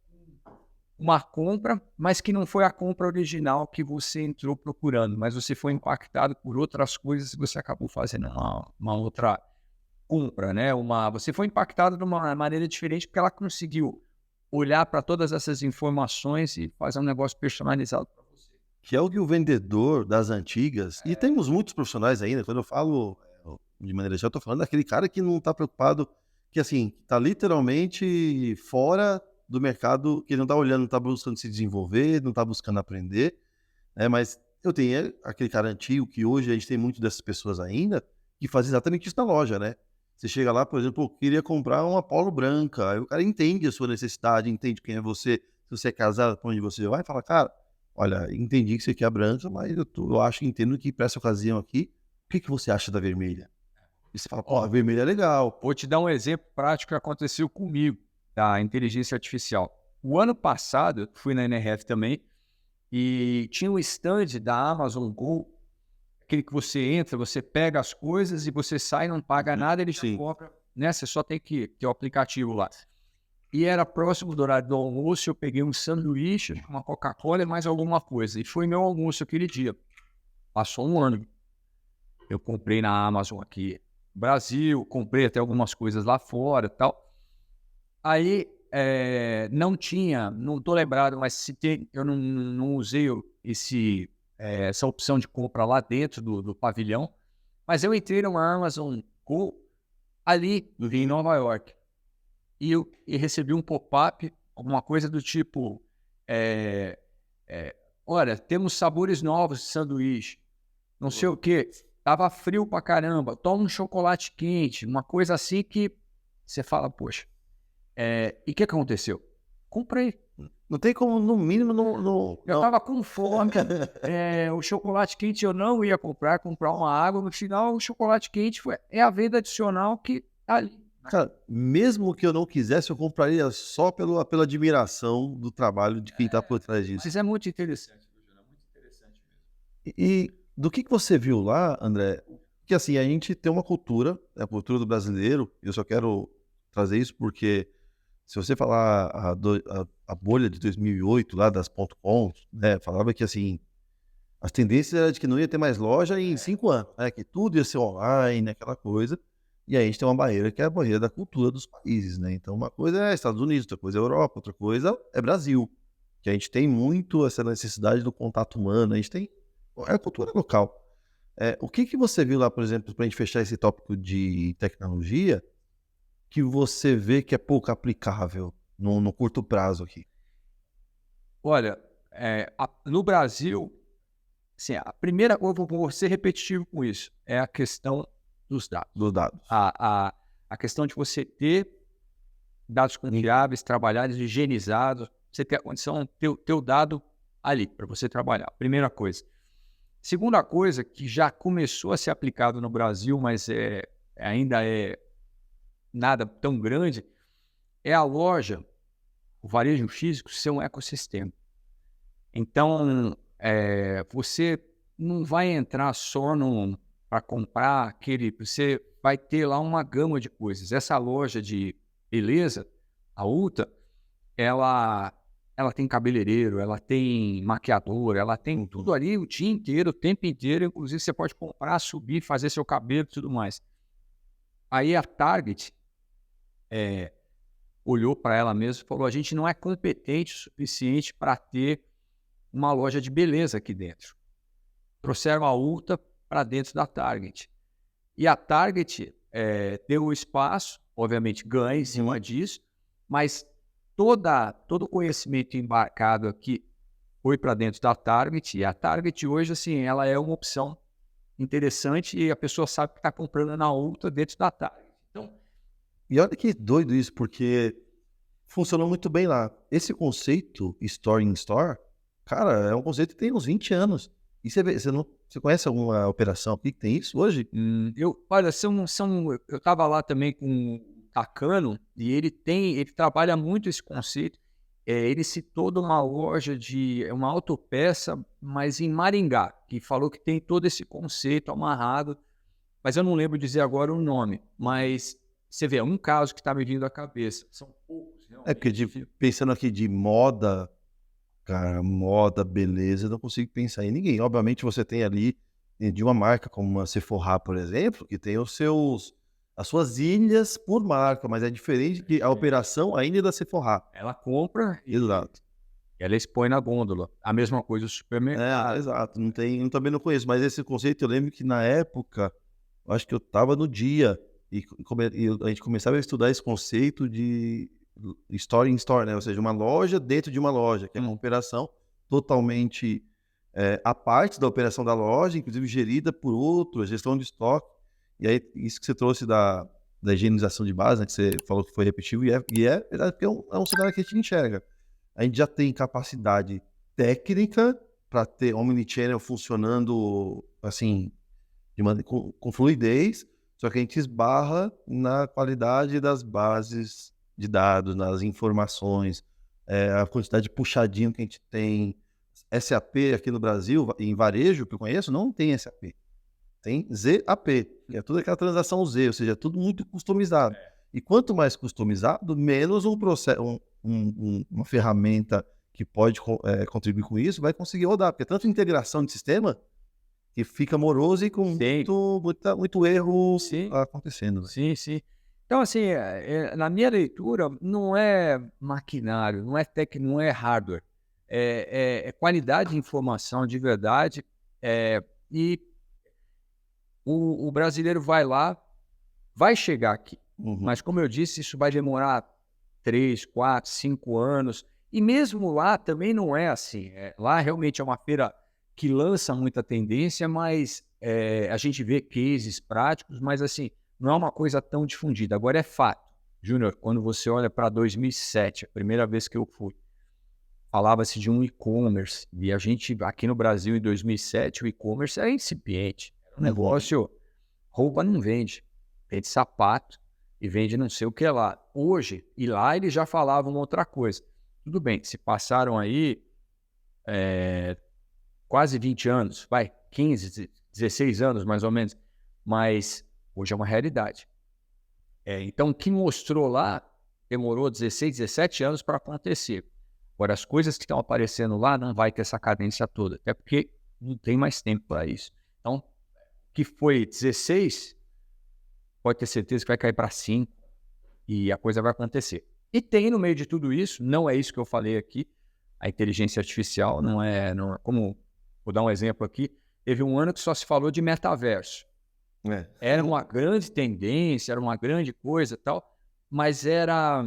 uma compra, mas que não foi a compra original que você entrou procurando, mas você foi impactado por outras coisas e você acabou fazendo uma outra compra, né? Você foi impactado de uma maneira diferente porque ela conseguiu olhar para todas essas informações e fazer um negócio personalizado para você. Que é o que o vendedor das antigas, e temos muitos profissionais ainda, quando eu falo, de maneira geral, eu tô falando daquele cara que não tá preocupado, que assim, tá literalmente fora do mercado, que ele não tá olhando, não tá buscando se desenvolver, não tá buscando aprender, né, mas eu tenho aquele cara antigo, que hoje a gente tem muito dessas pessoas ainda, que faz exatamente isso na loja, né. Você chega lá, por exemplo: "Pô, queria comprar uma polo branca", aí o cara entende a sua necessidade, entende quem é você, se você é casado, pra onde você vai, e fala: "Cara, olha, entendi que você quer a branca, mas eu acho que entendo que para essa ocasião aqui, o que você acha da vermelha?". E você fala: "Pô, a Ó, vermelha é legal". vou te dar um exemplo prático que aconteceu comigo, da inteligência artificial. O ano passado, eu fui na NRF também, e tinha um stand da Amazon Go, aquele que você entra, você pega as coisas e você sai, não paga nada, ele já Sim. cobra, né? Você só tem que ter o aplicativo lá. E era próximo do horário do almoço, eu peguei um sanduíche, uma Coca-Cola e mais alguma coisa. E foi meu almoço aquele dia. Passou um ano. Eu comprei na Amazon aqui no Brasil, comprei até algumas coisas lá fora e tal. Aí não tinha, não estou lembrado, mas se tem, eu não usei essa opção de compra lá dentro do pavilhão. Mas eu entrei numa Amazon Go ali em Nova York. E recebi um pop-up, alguma coisa do tipo, eh olha, temos sabores novos de sanduíche, não sei o quê, estava frio pra caramba, toma um chocolate quente, uma coisa assim que você fala: "Poxa", e o que aconteceu? Comprei. Não tem como, no mínimo, Eu estava com fome, o chocolate quente eu não ia comprar uma água, no final o chocolate quente é a venda adicional que tá ali. cara, mesmo que eu não quisesse, eu compraria só pela admiração do trabalho de quem tá por trás disso. Mas é muito interessante, viu, Júnior, é muito interessante mesmo. E do que você viu lá, André, que assim, a gente tem uma cultura, a cultura do brasileiro, e eu só quero trazer isso porque se você falar a bolha de 2008 lá das .com, né, falava que assim, as tendências era de que não ia ter mais loja em 5 anos, né, que tudo ia ser online, aquela coisa. E aí a gente tem uma barreira que é a barreira da cultura dos países, né. Então uma coisa é Estados Unidos, outra coisa é Europa, outra coisa é Brasil, que a gente tem muito essa necessidade do contato humano, a gente tem é a cultura local. O que que você viu lá, por exemplo, para a gente fechar esse tópico de tecnologia, que você vê que é pouco aplicável no curto prazo aqui? Olha, no Brasil, assim, a primeira coisa, eu vou ser repetitivo com isso, é a questão dos dados. Dos dados. A questão de você ter dados confiáveis, trabalhados, higienizados, você ter a condição de ter o dado ali para você trabalhar. Primeira coisa. Segunda coisa, que já começou a ser aplicado no Brasil, mas ainda é nada tão grande, é a loja, o varejo físico, ser um ecossistema. Então, você não vai entrar só para comprar você vai ter lá uma gama de coisas. Essa loja de beleza, a Ulta, ela tem cabeleireiro, ela tem maquiador, ela tem tudo ali o dia inteiro, o tempo inteiro. Inclusive, você pode comprar, subir, fazer seu cabelo e tudo mais. Aí a Target olhou para ela mesma e falou: a gente não é competente o suficiente para ter uma loja de beleza aqui dentro. Trouxeram a Ulta para dentro da Target. E a Target deu o espaço, obviamente ganha em cima disso, mas todo o conhecimento embarcado aqui foi para dentro da Target, e a Target hoje, assim, ela é uma opção interessante e a pessoa sabe que está comprando na Ulta dentro da Target. Então, e olha que doido isso, porque funcionou muito bem lá. Esse conceito, Store in Store, cara, é um conceito que tem uns 20 anos. E você conhece alguma operação aqui que tem isso hoje? Olha, eu estava lá também com o Takano e ele trabalha muito esse conceito. Ele citou de uma loja uma autopeça, mas em Maringá, que falou que tem todo esse conceito amarrado, mas eu não lembro dizer agora o nome. Mas você vê, é um caso que está me vindo à cabeça. São poucos, realmente. Porque pensando aqui de moda, cara, moda, beleza, eu não consigo pensar em ninguém. Obviamente você tem ali de uma marca como uma Sephora, por exemplo, que tem as suas ilhas por marca, mas é diferente que a operação ainda é da Sephora. Ela compra Exato. ela expõe na gôndola. A mesma coisa o supermercado. Exato. Também não conheço, mas esse conceito eu lembro que na época, eu acho que eu estava no dia e a gente começava a estudar esse conceito de Store in Store, né? Ou seja, uma loja dentro de uma loja, que é uma operação totalmente à parte da operação da loja, inclusive gerida por outro, a gestão de estoque. E aí, isso que você trouxe da higienização de base, né, que você falou que foi repetitivo, e é verdade, porque é um cenário que a gente enxerga. A gente já tem capacidade técnica para ter omnichannel funcionando assim, com fluidez, só que a gente esbarra na qualidade das bases de dados, nas informações, a quantidade de puxadinho que a gente tem. SAP aqui no Brasil, em varejo que eu conheço, não tem SAP. Tem ZAP, que é toda aquela transação Z, ou seja, é tudo muito customizado. E quanto mais customizado, menos um processo, uma ferramenta que pode contribuir com isso vai conseguir rodar, porque é tanto integração de sistema que fica moroso e com muito erro acontecendo. Né? Sim, sim. Então, assim, na minha leitura, não é maquinário, não é hardware, é qualidade de informação de verdade, e o brasileiro vai lá, vai chegar aqui, mas como eu disse, isso vai demorar 3, 4, 5 anos, e mesmo lá também não é assim, lá realmente é uma feira que lança muita tendência, mas a gente vê cases práticos, mas assim, não é uma coisa tão difundida. Agora é fato, Júnior, quando você olha para 2007, a primeira vez que eu fui, falava-se de um e-commerce, e a gente, aqui no Brasil, em 2007, o e-commerce era incipiente, era um negócio, roupa não vende sapato e vende não sei o que lá. Hoje, e lá eles já falavam outra coisa. Tudo bem, se passaram aí quase 20 anos, 15, 16 anos mais ou menos, mas hoje é uma realidade. Então, o que mostrou lá demorou 16, 17 anos para acontecer. Agora, as coisas que estão aparecendo lá não vai ter essa cadência toda, até porque não tem mais tempo para isso. Então, o que foi 16, pode ter certeza que vai cair para 5 e a coisa vai acontecer. E tem no meio de tudo isso, não é isso que eu falei aqui, a inteligência artificial não é como, vou dar um exemplo aqui, teve um ano que só se falou de metaverso. Era uma grande tendência, era uma grande coisa e tal, mas era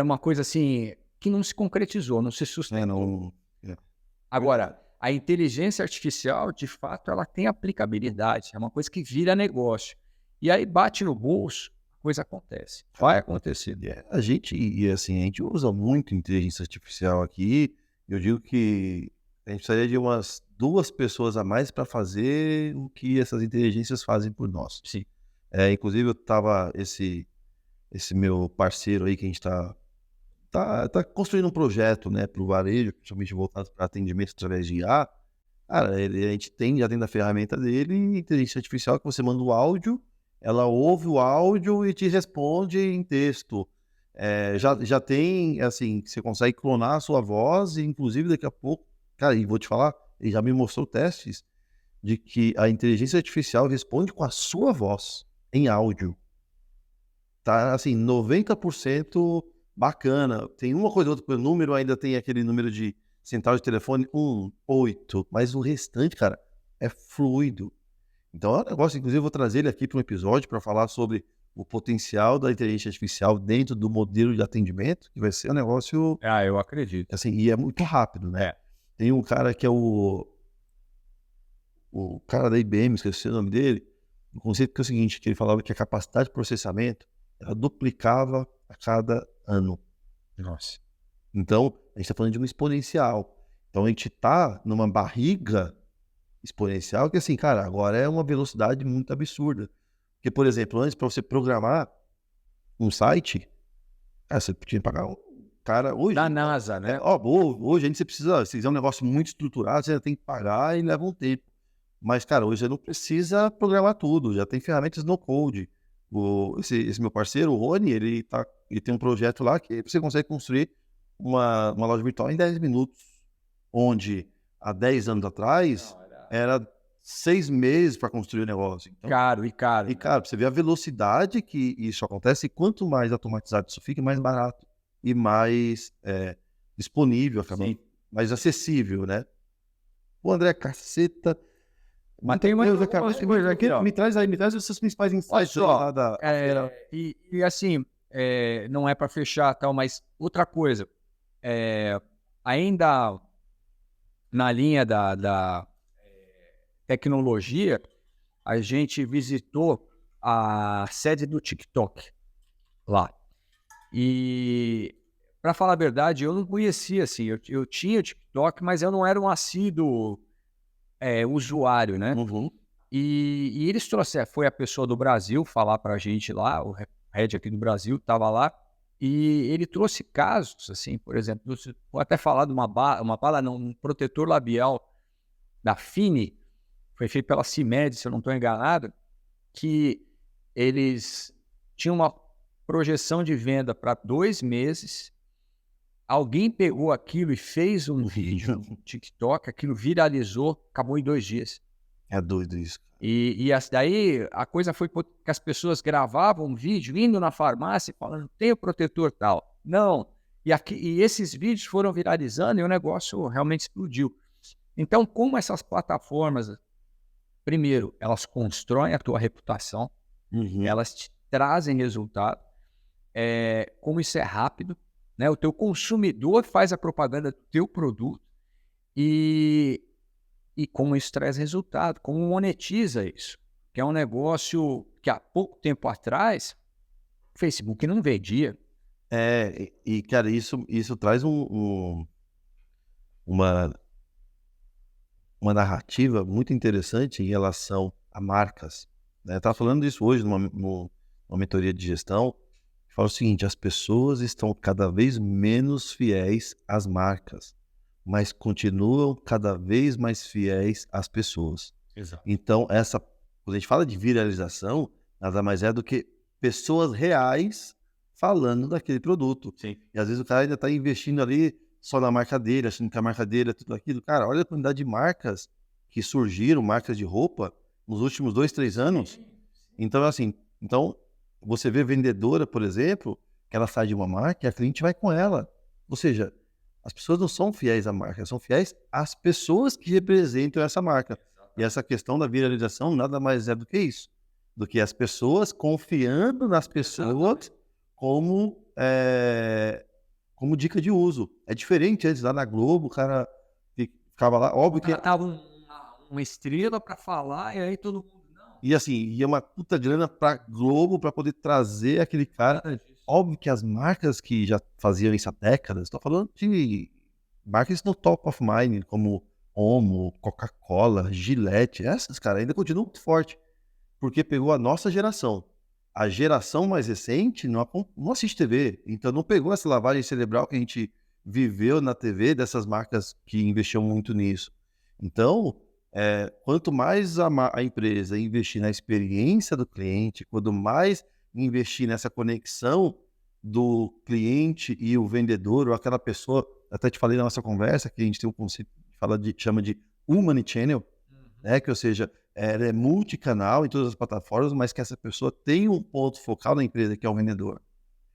uma coisa assim que não se concretizou, não se sustentou. Agora, a inteligência artificial, de fato, ela tem aplicabilidade. É uma coisa que vira negócio. E aí bate no bolso, a coisa acontece. Vai acontecer. A gente usa muito inteligência artificial aqui. Eu digo que a gente precisaria de umas 2 pessoas a mais para fazer o que essas inteligências fazem por nós. Sim. Inclusive, eu tava esse meu parceiro aí que a gente tá construindo um projeto, né, para o varejo, principalmente voltado para atendimento através de IA. Cara, a gente já tem da ferramenta dele inteligência artificial que você manda o áudio, ela ouve o áudio e te responde em texto. Já tem, assim, você consegue clonar a sua voz e, inclusive, daqui a pouco, cara, e vou te falar, ele já me mostrou testes de que a inteligência artificial responde com a sua voz em áudio. Tá, assim, 90% bacana. Tem uma coisa ou outra, o número ainda tem aquele número de central de telefone 8, mas o restante, cara, é fluido. Então é um negócio, inclusive eu vou trazer ele aqui para um episódio para falar sobre o potencial da inteligência artificial dentro do modelo de atendimento, que vai ser um negócio, Eu acredito. assim, e é muito rápido, né? Tem um cara que é o cara da IBM, esqueci o nome dele, o conceito que é o seguinte, que ele falava que a capacidade de processamento, ela duplicava a cada ano. Nossa. Então, a gente está falando de uma exponencial. Então, a gente está numa barriga exponencial que, assim, cara, agora é uma velocidade muito absurda. Porque, por exemplo, antes, para você programar um site, você tinha que pagar um cara... Hoje, Da NASA, né? Hoje, você precisa, se quiser um negócio muito estruturado, você já tem que pagar e leva um tempo. Mas, cara, hoje você não precisa programar tudo, já tem ferramentas no code. Esse meu parceiro, o Rony, ele tem um projeto lá que você consegue construir uma loja virtual em 10 minutos, onde há 10 anos atrás era 6 meses para construir o negócio. Então, Caro. e, cara, você vê a velocidade que isso acontece, e quanto mais automatizado isso fica, mais barato e mais disponível, mais acessível, né? O André, caceta... Mas tem uma coisa aqui, me traz os seus principais insights lá da feira. E assim, não é para fechar tal, mas outra coisa, ainda na linha da tecnologia, a gente visitou a sede do TikTok lá. E, para falar a verdade, eu não conhecia, assim, eu tinha o TikTok, mas eu não era um assíduo usuário, né? Uhum. E eles trouxeram, foi a pessoa do Brasil falar pra gente lá, o head aqui do Brasil estava lá, e ele trouxe casos, assim, por exemplo, vou até falar de uma bala, não, um protetor labial da Fini, foi feito pela CIMED, se eu não estou enganado, que eles tinham uma projeção de venda para 2 meses, alguém pegou aquilo e fez um vídeo no TikTok, aquilo viralizou, acabou em 2 dias. É doido isso. E daí a coisa foi que as pessoas gravavam um vídeo indo na farmácia falando, tem o protetor tal. Não. E esses vídeos foram viralizando e o negócio realmente explodiu. Então, como essas plataformas, primeiro, elas constroem a tua reputação, elas te trazem resultado, como isso é rápido, né? O teu consumidor faz a propaganda do teu produto e como isso traz resultado, como monetiza isso, que é um negócio que há pouco tempo atrás o Facebook não vendia. Cara, isso traz uma narrativa muito interessante em relação a marcas, né? Eu estava falando disso hoje numa mentoria de gestão, que fala o seguinte, as pessoas estão cada vez menos fiéis às marcas, mas continuam cada vez mais fiéis às pessoas. Exato. Então, quando a gente fala de viralização, nada mais é do que pessoas reais falando daquele produto. Sim. E às vezes o cara ainda está investindo ali só na marca dele, achando que a marca dele é tudo aquilo. Cara, olha a quantidade de marcas que surgiram, marcas de roupa, nos últimos 2, 3 anos. Então, assim, você vê vendedora, por exemplo, que ela sai de uma marca e a cliente vai com ela. Ou seja, as pessoas não são fiéis à marca, são fiéis às pessoas que representam essa marca. E essa questão da viralização nada mais é do que isso. Do que as pessoas confiando nas pessoas como dica de uso. É diferente antes, lá na Globo, o cara ficava lá, óbvio que... Tava uma estrela para falar e aí todo mundo... Não, E assim, ia uma puta grana pra Globo pra poder trazer aquele cara. nada disso. Óbvio que as marcas que já faziam isso há décadas, estou falando de marcas no top of mind, como Omo, Coca-Cola, Gillette, essas, cara, ainda continuam muito forte, porque pegou a nossa geração. A geração mais recente não assiste TV, então não pegou essa lavagem cerebral que a gente viveu na TV dessas marcas que investiam muito nisso. Então, quanto mais a empresa investir na experiência do cliente, quanto mais investir nessa conexão do cliente e o vendedor, ou aquela pessoa, até te falei na nossa conversa, que a gente tem um conceito que chama de Omnichannel, né? Que, ou seja, ela é multicanal em todas as plataformas, mas que essa pessoa tem um ponto focal na empresa, que é o vendedor,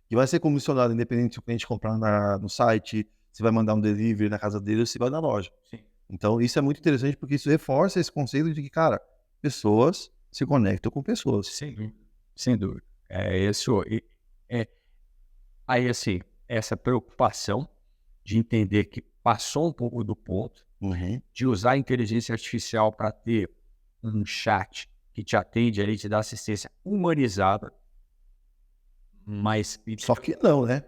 que vai ser comissionado independente se o cliente comprar no site, se vai mandar um delivery na casa dele ou se vai na loja. Sim. Então, isso é muito interessante porque isso reforça esse conceito de que, cara, pessoas se conectam com pessoas. Sem dúvida. Sem dúvida. É isso. Aí, assim, essa preocupação de entender que passou um pouco do ponto, Uhum. de usar a inteligência artificial para ter um chat que te atende ali, te dá assistência humanizada, mas... Só que não, né?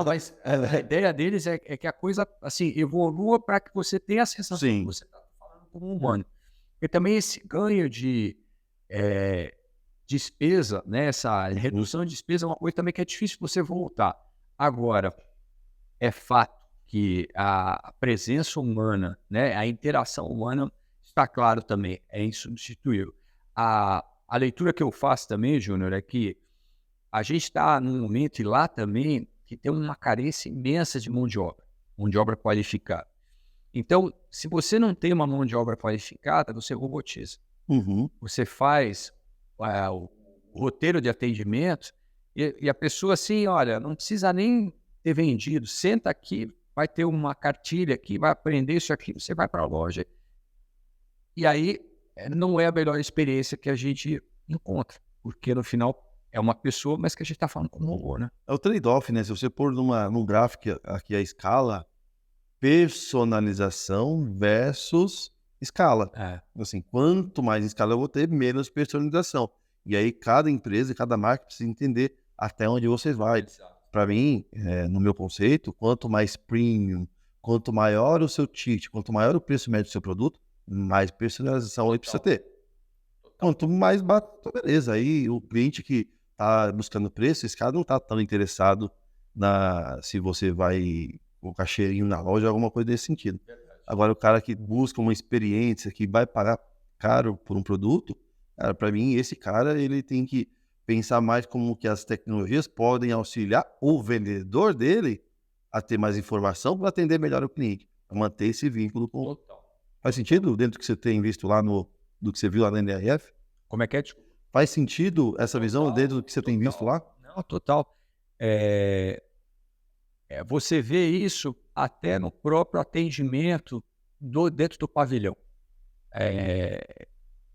Mas a ideia deles é que a coisa, assim, evolua para que você tenha a sensação Sim. que você está falando como um humano. E também esse ganho de despesa, né, essa redução de despesa é uma coisa também que é difícil você voltar. Agora, é fato que a presença humana, né, a interação humana, está claro também, é insubstituível. A leitura que eu faço também, Júnior, é que a gente está num momento, e lá também, que tem uma carência imensa de mão de obra qualificada. Então, se você não tem uma mão de obra qualificada, você robotiza. Uhum. Você faz o roteiro de atendimento e a pessoa assim, olha, não precisa nem ter vendido, senta aqui, vai ter uma cartilha aqui, vai aprender isso aqui, você vai para a loja. E aí, não é a melhor experiência que a gente encontra, porque no final é uma pessoa, mas que a gente está falando com um robô, né? É o trade-off, né? Se você pôr num gráfico aqui a escala, personalização versus escala. Assim, quanto mais escala eu vou ter, menos personalização. E aí cada empresa e cada marca precisa entender até onde você vai. Para mim, no meu conceito, quanto mais premium, quanto maior o seu ticket, quanto maior o preço médio do seu produto, mais personalização ele precisa ter. Quanto mais barato, beleza. Aí o cliente que está buscando preço, esse cara não está tão interessado se você vai colocar cheirinho na loja, alguma coisa desse sentido. Agora, o cara que busca uma experiência, que vai pagar caro por um produto, cara, para mim, esse cara ele tem que pensar mais como que as tecnologias podem auxiliar o vendedor dele a ter mais informação para atender melhor o cliente, para manter esse vínculo com... Total. Faz sentido dentro do que você tem visto lá do que você viu lá na NRF? Como é que é? Desculpa. Faz sentido essa visão dentro do que você tem visto lá? Não, total. Você vê isso até no próprio atendimento dentro do pavilhão.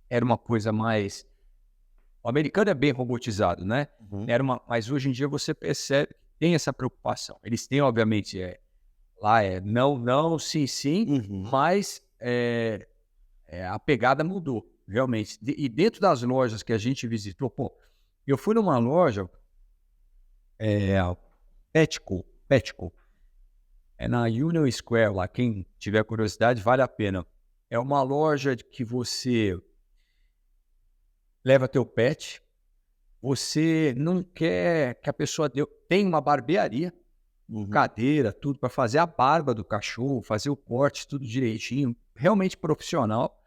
Era uma coisa mais... O americano é bem robotizado, né? Uhum. Mas hoje em dia você percebe que tem essa preocupação. Eles têm, obviamente, lá não, sim, Uhum. mas a pegada mudou, realmente. E dentro das lojas que a gente visitou, eu fui numa loja, Petco, na Union Square, lá, quem tiver curiosidade, vale a pena. É uma loja que você leva teu pet, você não quer que a pessoa tem uma barbearia, cadeira, tudo para fazer a barba do cachorro, fazer o corte, tudo direitinho, realmente profissional.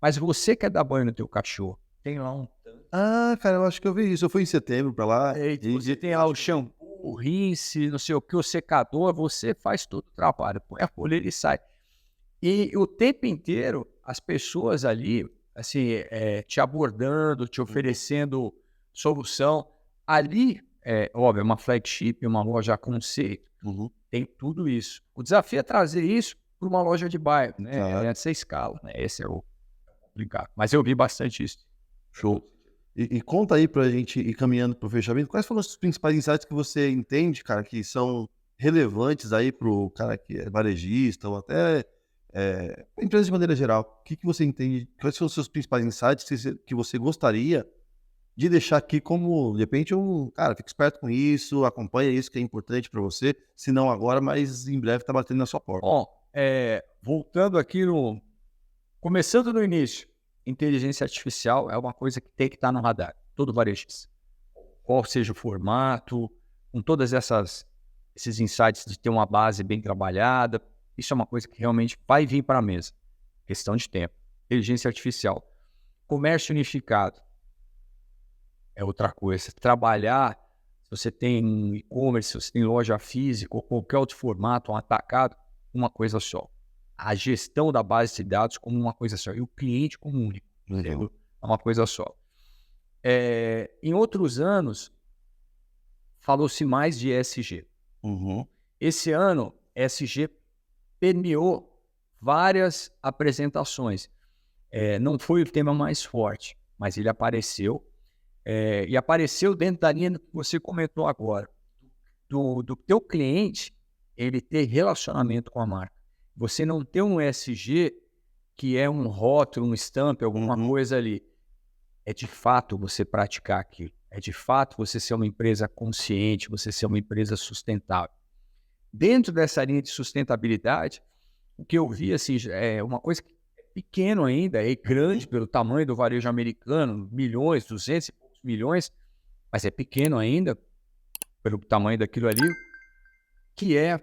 Mas você quer dar banho no teu cachorro, tem lá um... Ah, cara, eu acho que eu vi isso. Eu fui em setembro para lá. Você tem lá o shampoo, o rinse, não sei o que, o secador, você faz todo o trabalho, põe a coleira e sai. E o tempo inteiro, as pessoas ali, assim, te abordando, te oferecendo solução. Ali, óbvio, é uma flagship, uma loja a conceito, tem tudo isso. O desafio é trazer isso para uma loja de bairro, né? Essa escala, né? Esse é o complicado. Mas eu vi bastante isso. Show. E conta aí pra gente ir caminhando pro fechamento, quais foram os principais insights que você entende, cara, que são relevantes aí pro cara que é varejista ou até empresas de maneira geral, o que você entende? Quais são os seus principais insights que você gostaria de deixar aqui como, de repente, cara, fica esperto com isso, acompanha isso que é importante para você, se não agora, mas em breve está batendo na sua porta. Bom, voltando aqui começando no início, inteligência artificial é uma coisa que tem que estar no radar, todo varejista. Qual seja o formato, com todas esses insights de ter uma base bem trabalhada, isso é uma coisa que realmente vai vir para a mesa. Questão de tempo. Inteligência artificial. Comércio unificado é outra coisa. Trabalhar, se você tem e-commerce, se você tem loja física ou qualquer outro formato, um atacado, uma coisa só. A gestão da base de dados como uma coisa só. E o cliente como único. Legal. É uma coisa só. Em outros anos, falou-se mais de ESG. Esse ano, ESG permeou várias apresentações. Não foi o tema mais forte, mas ele apareceu. E apareceu dentro da linha que você comentou agora. Do teu cliente, ele ter relacionamento com a marca. Você não ter um ESG que é um rótulo, um stamp, alguma coisa ali. É de fato você praticar aquilo. É de fato você ser uma empresa consciente, você ser uma empresa sustentável. Dentro dessa linha de sustentabilidade, o que eu vi assim, é uma coisa que é pequeno ainda, é grande pelo tamanho do varejo americano, milhões, 200 e poucos milhões, mas é pequeno ainda pelo tamanho daquilo ali, que é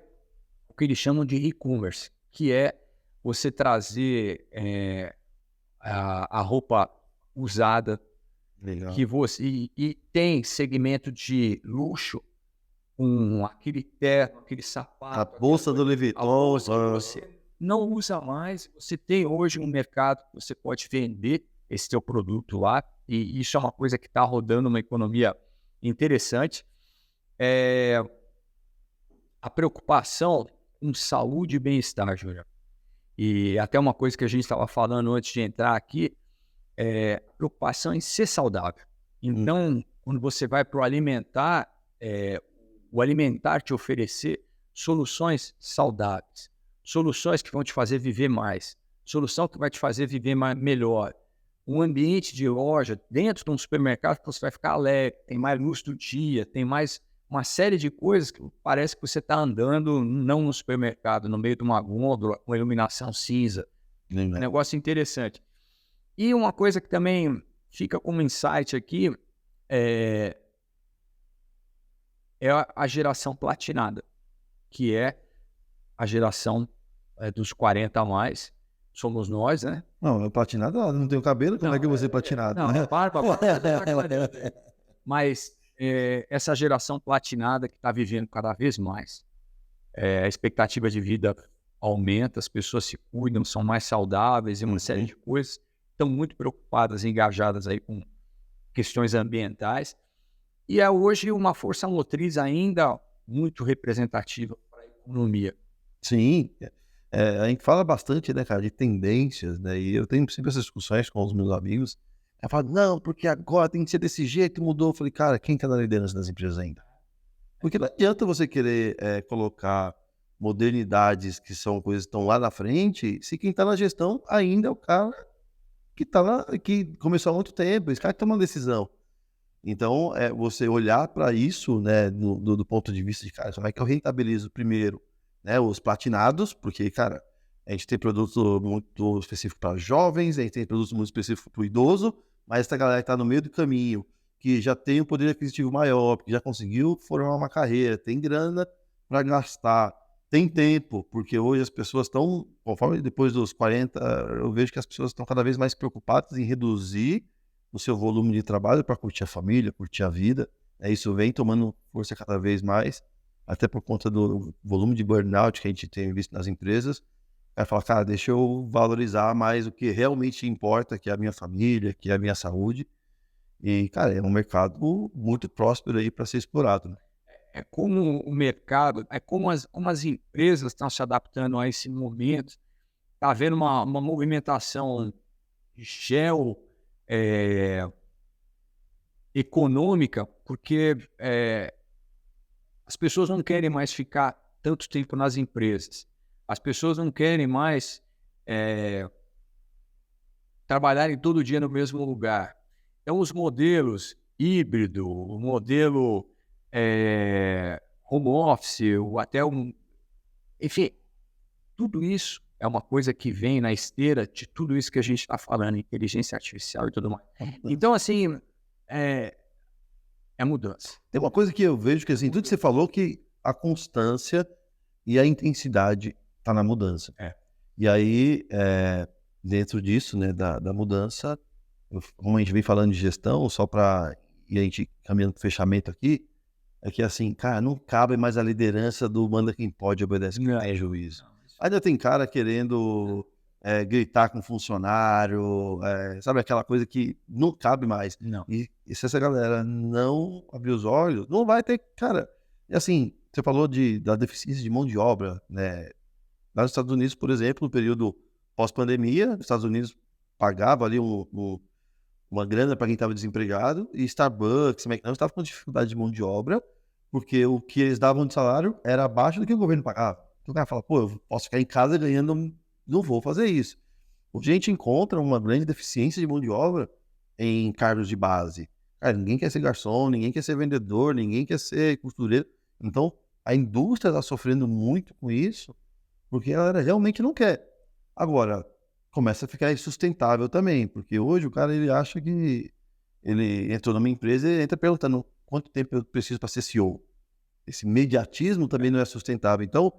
o que eles chamam de e-commerce, que é você trazer a roupa usada, Legal. que você e tem segmento de luxo, aquele terno, aquele sapato, A bolsa do Louis a bolsa que Vuitton. você não usa mais. Você tem hoje um mercado que você pode vender esse teu produto lá, e isso é uma coisa que está rodando uma economia interessante. A preocupação com saúde e bem-estar, Júlia. E até uma coisa que a gente estava falando antes de entrar aqui, preocupação em ser saudável. Então, quando você vai para o alimentar te oferecer soluções saudáveis, soluções que vão te fazer viver mais, solução que vai te fazer viver melhor. Um ambiente de loja, dentro de um supermercado, que você vai ficar alegre, tem mais luz do dia, tem mais uma série de coisas que parece que você está andando não no supermercado, no meio de uma gôndola, com iluminação cinza. Um negócio interessante. E uma coisa que também fica como insight aqui é a geração platinada, que é a geração dos 40 a mais. Somos nós, né? Não, platinado, não tenho cabelo, como é que eu vou ser platinado? Não, barba, mas essa geração platinada que está vivendo cada vez mais. A expectativa de vida aumenta, as pessoas se cuidam, são mais saudáveis e uma série de coisas. Estão muito preocupadas e engajadas aí com questões ambientais. E é hoje uma força motriz ainda muito representativa para a economia. Sim, a gente fala bastante, né, cara, de tendências, né, e eu tenho sempre essas discussões com os meus amigos. Eu falo, não, porque agora tem que ser desse jeito, mudou. Eu falei, cara, quem tá na liderança das empresas ainda? Porque não adianta você querer colocar modernidades que são coisas que estão lá na frente, se quem tá na gestão ainda é o cara que tá lá, que começou há muito tempo, esse cara que toma uma decisão. Então, você olhar para isso, né, do ponto de vista de, cara, como é que eu rentabilizo primeiro, né, os platinados, porque, cara, a gente tem produto muito específico para jovens, a gente tem produto muito específico para o idoso, mas essa galera que está no meio do caminho, que já tem um poder aquisitivo maior, que já conseguiu formar uma carreira, tem grana para gastar, tem tempo, porque hoje as pessoas estão, conforme depois dos 40, eu vejo que as pessoas estão cada vez mais preocupadas em reduzir o seu volume de trabalho para curtir a família, curtir a vida. Isso vem tomando força cada vez mais, até por conta do volume de burnout que a gente tem visto nas empresas. Aí fala, cara, deixa eu valorizar mais o que realmente importa, que é a minha família, que é a minha saúde. E, cara, é um mercado muito próspero aí para ser explorado, né? É como o mercado, é como as empresas estão se adaptando a esse momento. Está havendo uma movimentação econômica, porque as pessoas não querem mais ficar tanto tempo nas empresas. As pessoas não querem mais trabalharem todo dia no mesmo lugar. Então, os modelos híbrido, o modelo home office, ou até enfim, tudo isso é uma coisa que vem na esteira de tudo isso que a gente está falando, inteligência artificial e tudo mais. Então, assim, é mudança. Tem uma coisa que eu vejo que, assim, tudo que você falou, que a constância e a intensidade tá na mudança. E aí, dentro disso, né, da mudança, como a gente vem falando de gestão, só para e a gente caminhando para o fechamento aqui, é que, assim, cara, não cabe mais a liderança do manda quem pode, obedece quem tem juízo. Ainda tem cara querendo gritar com funcionário, sabe, aquela coisa que não cabe mais. Não. E se essa galera não abrir os olhos, não vai ter, cara. E assim, você falou da deficiência de mão de obra, né? Lá nos Estados Unidos, por exemplo, no período pós-pandemia, os Estados Unidos pagava ali uma grana para quem estava desempregado, e Starbucks, McDonald's estava com dificuldade de mão de obra, porque o que eles davam de salário era abaixo do que o governo pagava. Então o cara fala, pô, eu posso ficar em casa ganhando, não vou fazer isso. Hoje a gente encontra uma grande deficiência de mão de obra em cargos de base. Cara, ninguém quer ser garçom, ninguém quer ser vendedor, ninguém quer ser costureiro. Então, a indústria está sofrendo muito com isso, porque a galera realmente não quer. Agora, começa a ficar insustentável também, porque hoje o cara ele acha que ele entrou numa empresa e entra perguntando quanto tempo eu preciso para ser CEO. Esse imediatismo também não é sustentável. Então,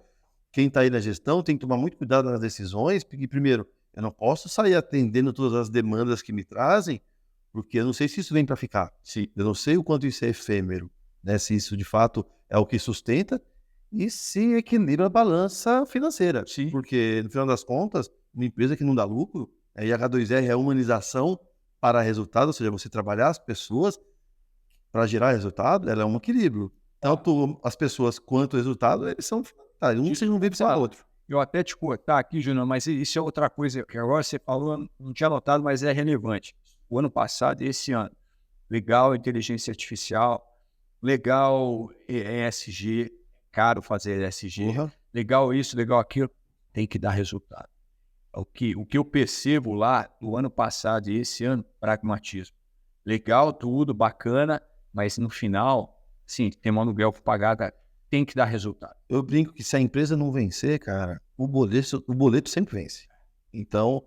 quem está aí na gestão tem que tomar muito cuidado nas decisões, porque, primeiro, eu não posso sair atendendo todas as demandas que me trazem, porque eu não sei se isso vem para ficar. Sim. Eu não sei o quanto isso é efêmero, né? Se isso, de fato, é o que sustenta e se equilibra a balança financeira. Sim. Porque, no final das contas, uma empresa que não dá lucro, e H2R é humanização para resultado, ou seja, você trabalhar as pessoas para gerar resultado, ela é um equilíbrio. Tanto as pessoas quanto o resultado, eles são fundamentais. Um você não vive sem o outro. Eu até te cortar aqui, Júnior, mas isso é outra coisa que agora você falou, não tinha notado, mas é relevante. O ano passado e esse ano. Legal inteligência artificial, legal ESG, caro fazer ESG, legal isso, legal aquilo, tem que dar resultado. O que eu percebo lá do ano passado e esse ano, pragmatismo. Legal, tudo, bacana, mas no final, sim, tem um aluguel para pagar, cara, tem que dar resultado. Eu brinco que se a empresa não vencer, cara, o boleto sempre vence. Então,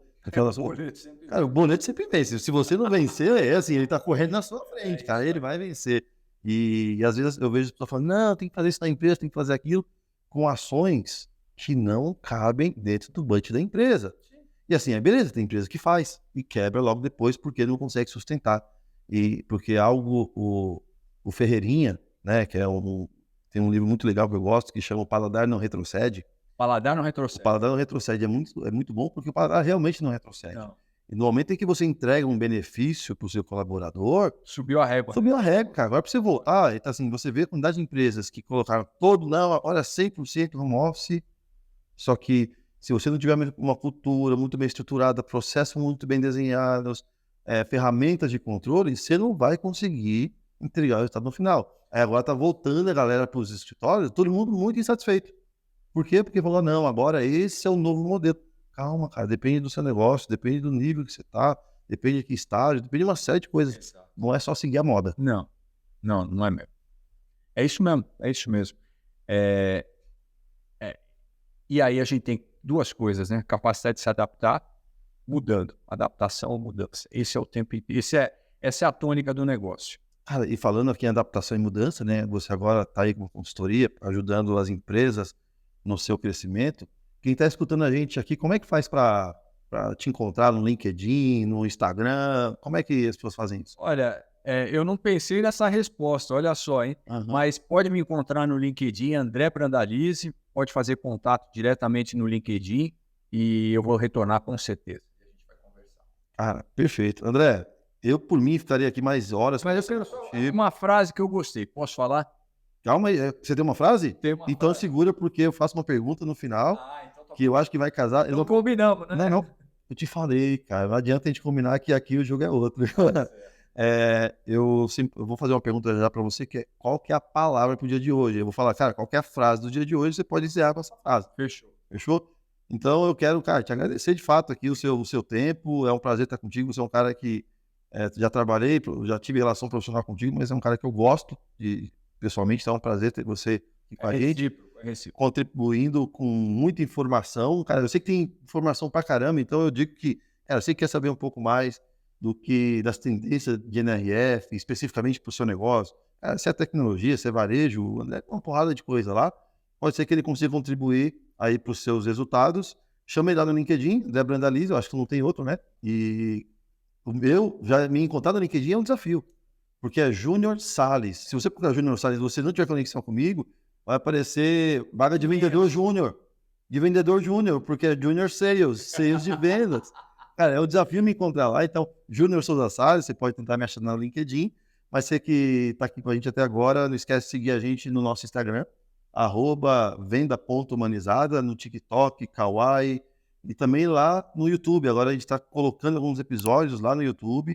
o boleto sempre vence. Se você não vencer, assim, ele tá correndo na sua frente, cara, ele vai vencer. E às vezes eu vejo as pessoas falando, não, tem que fazer isso na empresa, tem que fazer aquilo, com ações que não cabem dentro do budget da empresa. E assim, beleza, tem empresa que faz e quebra logo depois porque não consegue sustentar. E porque o Ferreirinha, né, que tem um livro muito legal que eu gosto, que chama O Paladar Não Retrocede. Paladar não retrocede. O paladar não retrocede é muito bom porque o paladar realmente não retrocede. Não. E no momento em que você entrega um benefício para o seu colaborador, subiu a régua. Subiu a régua, cara. Agora para você voltar, então, assim, você vê a quantidade de empresas que colocaram não, agora 100% home office, só que se você não tiver uma cultura muito bem estruturada, processos muito bem desenhados, ferramentas de controle, você não vai conseguir entregar o resultado no final. Aí agora tá voltando a galera para os escritórios, todo mundo muito insatisfeito. Por quê? Porque falou, não, agora esse é o novo modelo. Calma, cara, depende do seu negócio, depende do nível que você tá, depende de que estágio, depende de uma série de coisas. Exato. Não é só seguir a moda. Não é mesmo. É isso mesmo. E aí a gente tem duas coisas, né? Capacidade de se adaptar, mudando. Adaptação ou mudança. Esse é o tempo inteiro. Essa é a tônica do negócio. Cara, e falando aqui em adaptação e mudança, né? Você agora está aí com consultoria, ajudando as empresas no seu crescimento. Quem está escutando a gente aqui, como é que faz para te encontrar no LinkedIn, no Instagram? Como é que as pessoas fazem isso? Olha, eu não pensei nessa resposta, olha só, hein? Mas pode me encontrar no LinkedIn, André Brandalize, pode fazer contato diretamente no LinkedIn e eu vou retornar com certeza. A gente vai conversar. Cara, perfeito. André, eu por mim ficaria aqui mais horas. Mas eu quero só uma frase que eu gostei, posso falar? Calma aí, você tem uma frase? Tem uma então frase. Segura, porque eu faço uma pergunta no final, Então tá que eu acho que vai casar. Não combinamos, né? Não. Eu te falei, cara, não adianta a gente combinar que aqui o jogo é outro. Eu vou fazer uma pergunta já para você, que é qual que é a palavra para o dia de hoje? Eu vou falar, cara, qual que é a frase do dia de hoje? Você pode encerrar com essa frase. Fechou. Fechou? Então eu quero, cara, te agradecer de fato aqui o seu tempo. É um prazer estar contigo. Você é um cara que já trabalhei, já tive relação profissional contigo, mas é um cara que eu gosto pessoalmente. Então é um prazer ter você aqui com a gente, contribuindo com muita informação. Cara, eu sei que tem informação pra caramba, então eu digo que, cara, você quer saber um pouco mais das tendências de NRF, especificamente para o seu negócio. Cara, se é tecnologia, se é varejo, uma porrada de coisa lá. Pode ser que ele consiga contribuir aí para os seus resultados. Chama ele lá no LinkedIn, André Brandalize, eu acho que não tem outro, né? E o meu, já me encontrar no LinkedIn é um desafio, porque é Júnior Salles. Se você procurar Júnior Salles e você não tiver conexão comigo, vai aparecer vaga de vendedor júnior. De vendedor júnior, porque é Junior Sales, sales de vendas. Cara, é um desafio me encontrar lá. Então, Júnior Souza Salles, você pode tentar me achar no LinkedIn, mas você que está aqui com a gente até agora, não esquece de seguir a gente no nosso Instagram, @venda.humanizada, no TikTok, Kawaii, e também lá no YouTube. Agora a gente está colocando alguns episódios lá no YouTube,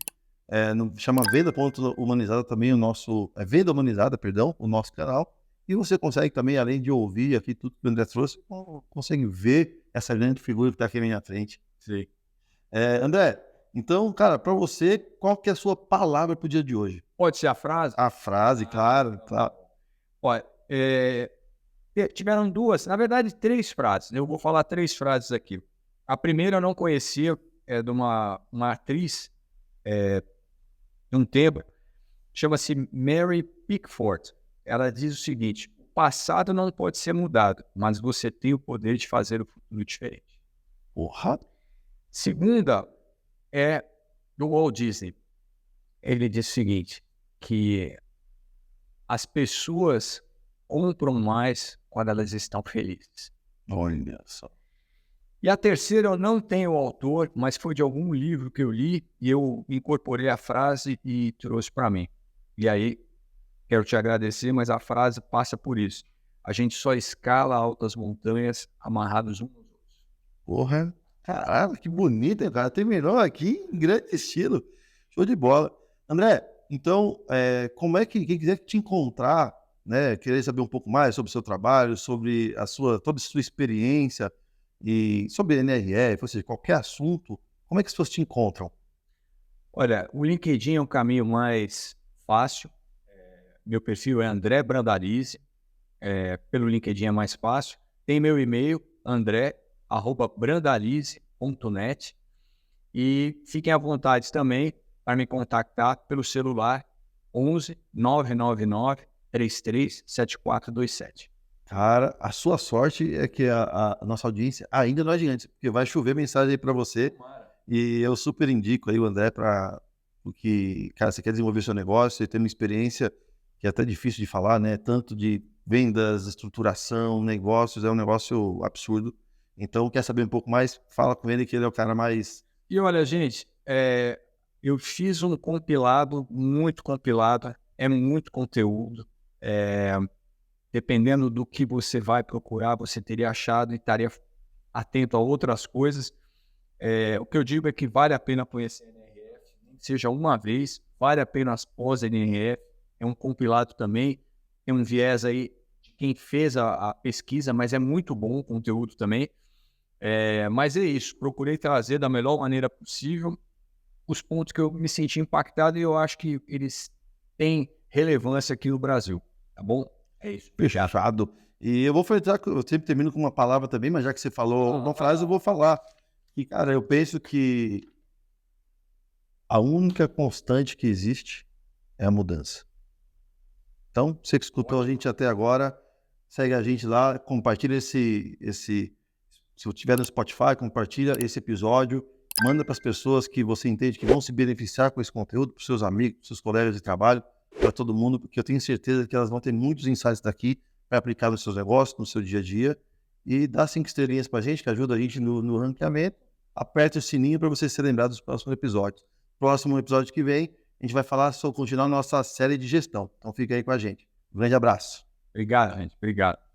chama Venda.humanizada também o nosso, Venda Humanizada, perdão, o nosso canal. E você consegue também, além de ouvir aqui tudo que o André trouxe, consegue ver essa grande figura que está aqui na minha frente. Sim. André, então, cara, para você, qual que é a sua palavra para o dia de hoje? Pode ser a frase? A frase, claro. Olha, tiveram duas, na verdade, 3 frases. Eu vou falar 3 frases aqui. A primeira eu não conhecia, é de uma atriz de um tempo, chama-se Mary Pickford. Ela diz o seguinte: o passado não pode ser mudado, mas você tem o poder de fazer o futuro diferente. Porra! Segunda é do Walt Disney. Ele diz o seguinte, que as pessoas compram mais quando elas estão felizes. Olha só. E a terceira eu não tenho o autor, mas foi de algum livro que eu li e eu incorporei a frase e trouxe para mim. E aí, quero te agradecer, mas a frase passa por isso. A gente só escala altas montanhas amarrados uns aos outros. Porra! Caralho, que bonito, hein, cara? Terminou aqui em grande estilo. Show de bola. André, então, como é que quem quiser te encontrar, né, querer saber um pouco mais sobre o seu trabalho, sobre toda a sua experiência e sobre NRF, ou seja, qualquer assunto, como é que as pessoas te encontram? Olha, o LinkedIn é um caminho mais fácil. Meu perfil é André Brandalize. Pelo LinkedIn é mais fácil. Tem meu e-mail, andré@brandalize.net. E fiquem à vontade também para me contactar pelo celular 11 999 33 7427. Cara, a sua sorte é que a nossa audiência ainda não é gigante, porque vai chover mensagem aí para você. E eu super indico aí o André porque, cara, você quer desenvolver seu negócio, você tem uma experiência que é até difícil de falar, né? Tanto de vendas, estruturação, negócios, é um negócio absurdo. Então, quer saber um pouco mais? Fala com ele que ele é o cara mais... E olha, gente, eu fiz um compilado, muito compilado, é muito conteúdo. Dependendo do que você vai procurar, você teria achado e estaria atento a outras coisas. O que eu digo é que vale a pena conhecer a NRF, nem que seja uma vez, vale a pena as pós-NRF, é um compilado também, tem um viés aí de quem fez a pesquisa, mas é muito bom o conteúdo também. Mas é isso, procurei trazer da melhor maneira possível os pontos que eu me senti impactado e eu acho que eles têm relevância aqui no Brasil, tá bom? É isso. Fechado. E eu vou falar, eu sempre termino com uma palavra também, mas já que você falou uma frase, eu vou falar. E, cara, eu penso que a única constante que existe é a mudança. Então, você que escutou a gente até agora, segue a gente lá, compartilha se eu estiver no Spotify, compartilha esse episódio, manda para as pessoas que você entende que vão se beneficiar com esse conteúdo, para os seus amigos, para os seus colegas de trabalho, para todo mundo, porque eu tenho certeza que elas vão ter muitos insights daqui para aplicar nos seus negócios, no seu dia a dia. E dá 5 estrelinhas para a gente, que ajuda a gente no ranqueamento. Aperte o sininho para você ser lembrado dos próximos episódios. Próximo episódio que vem, a gente vai falar sobre continuar nossa série de gestão. Então fica aí com a gente. Um grande abraço. Obrigado, gente. Obrigado.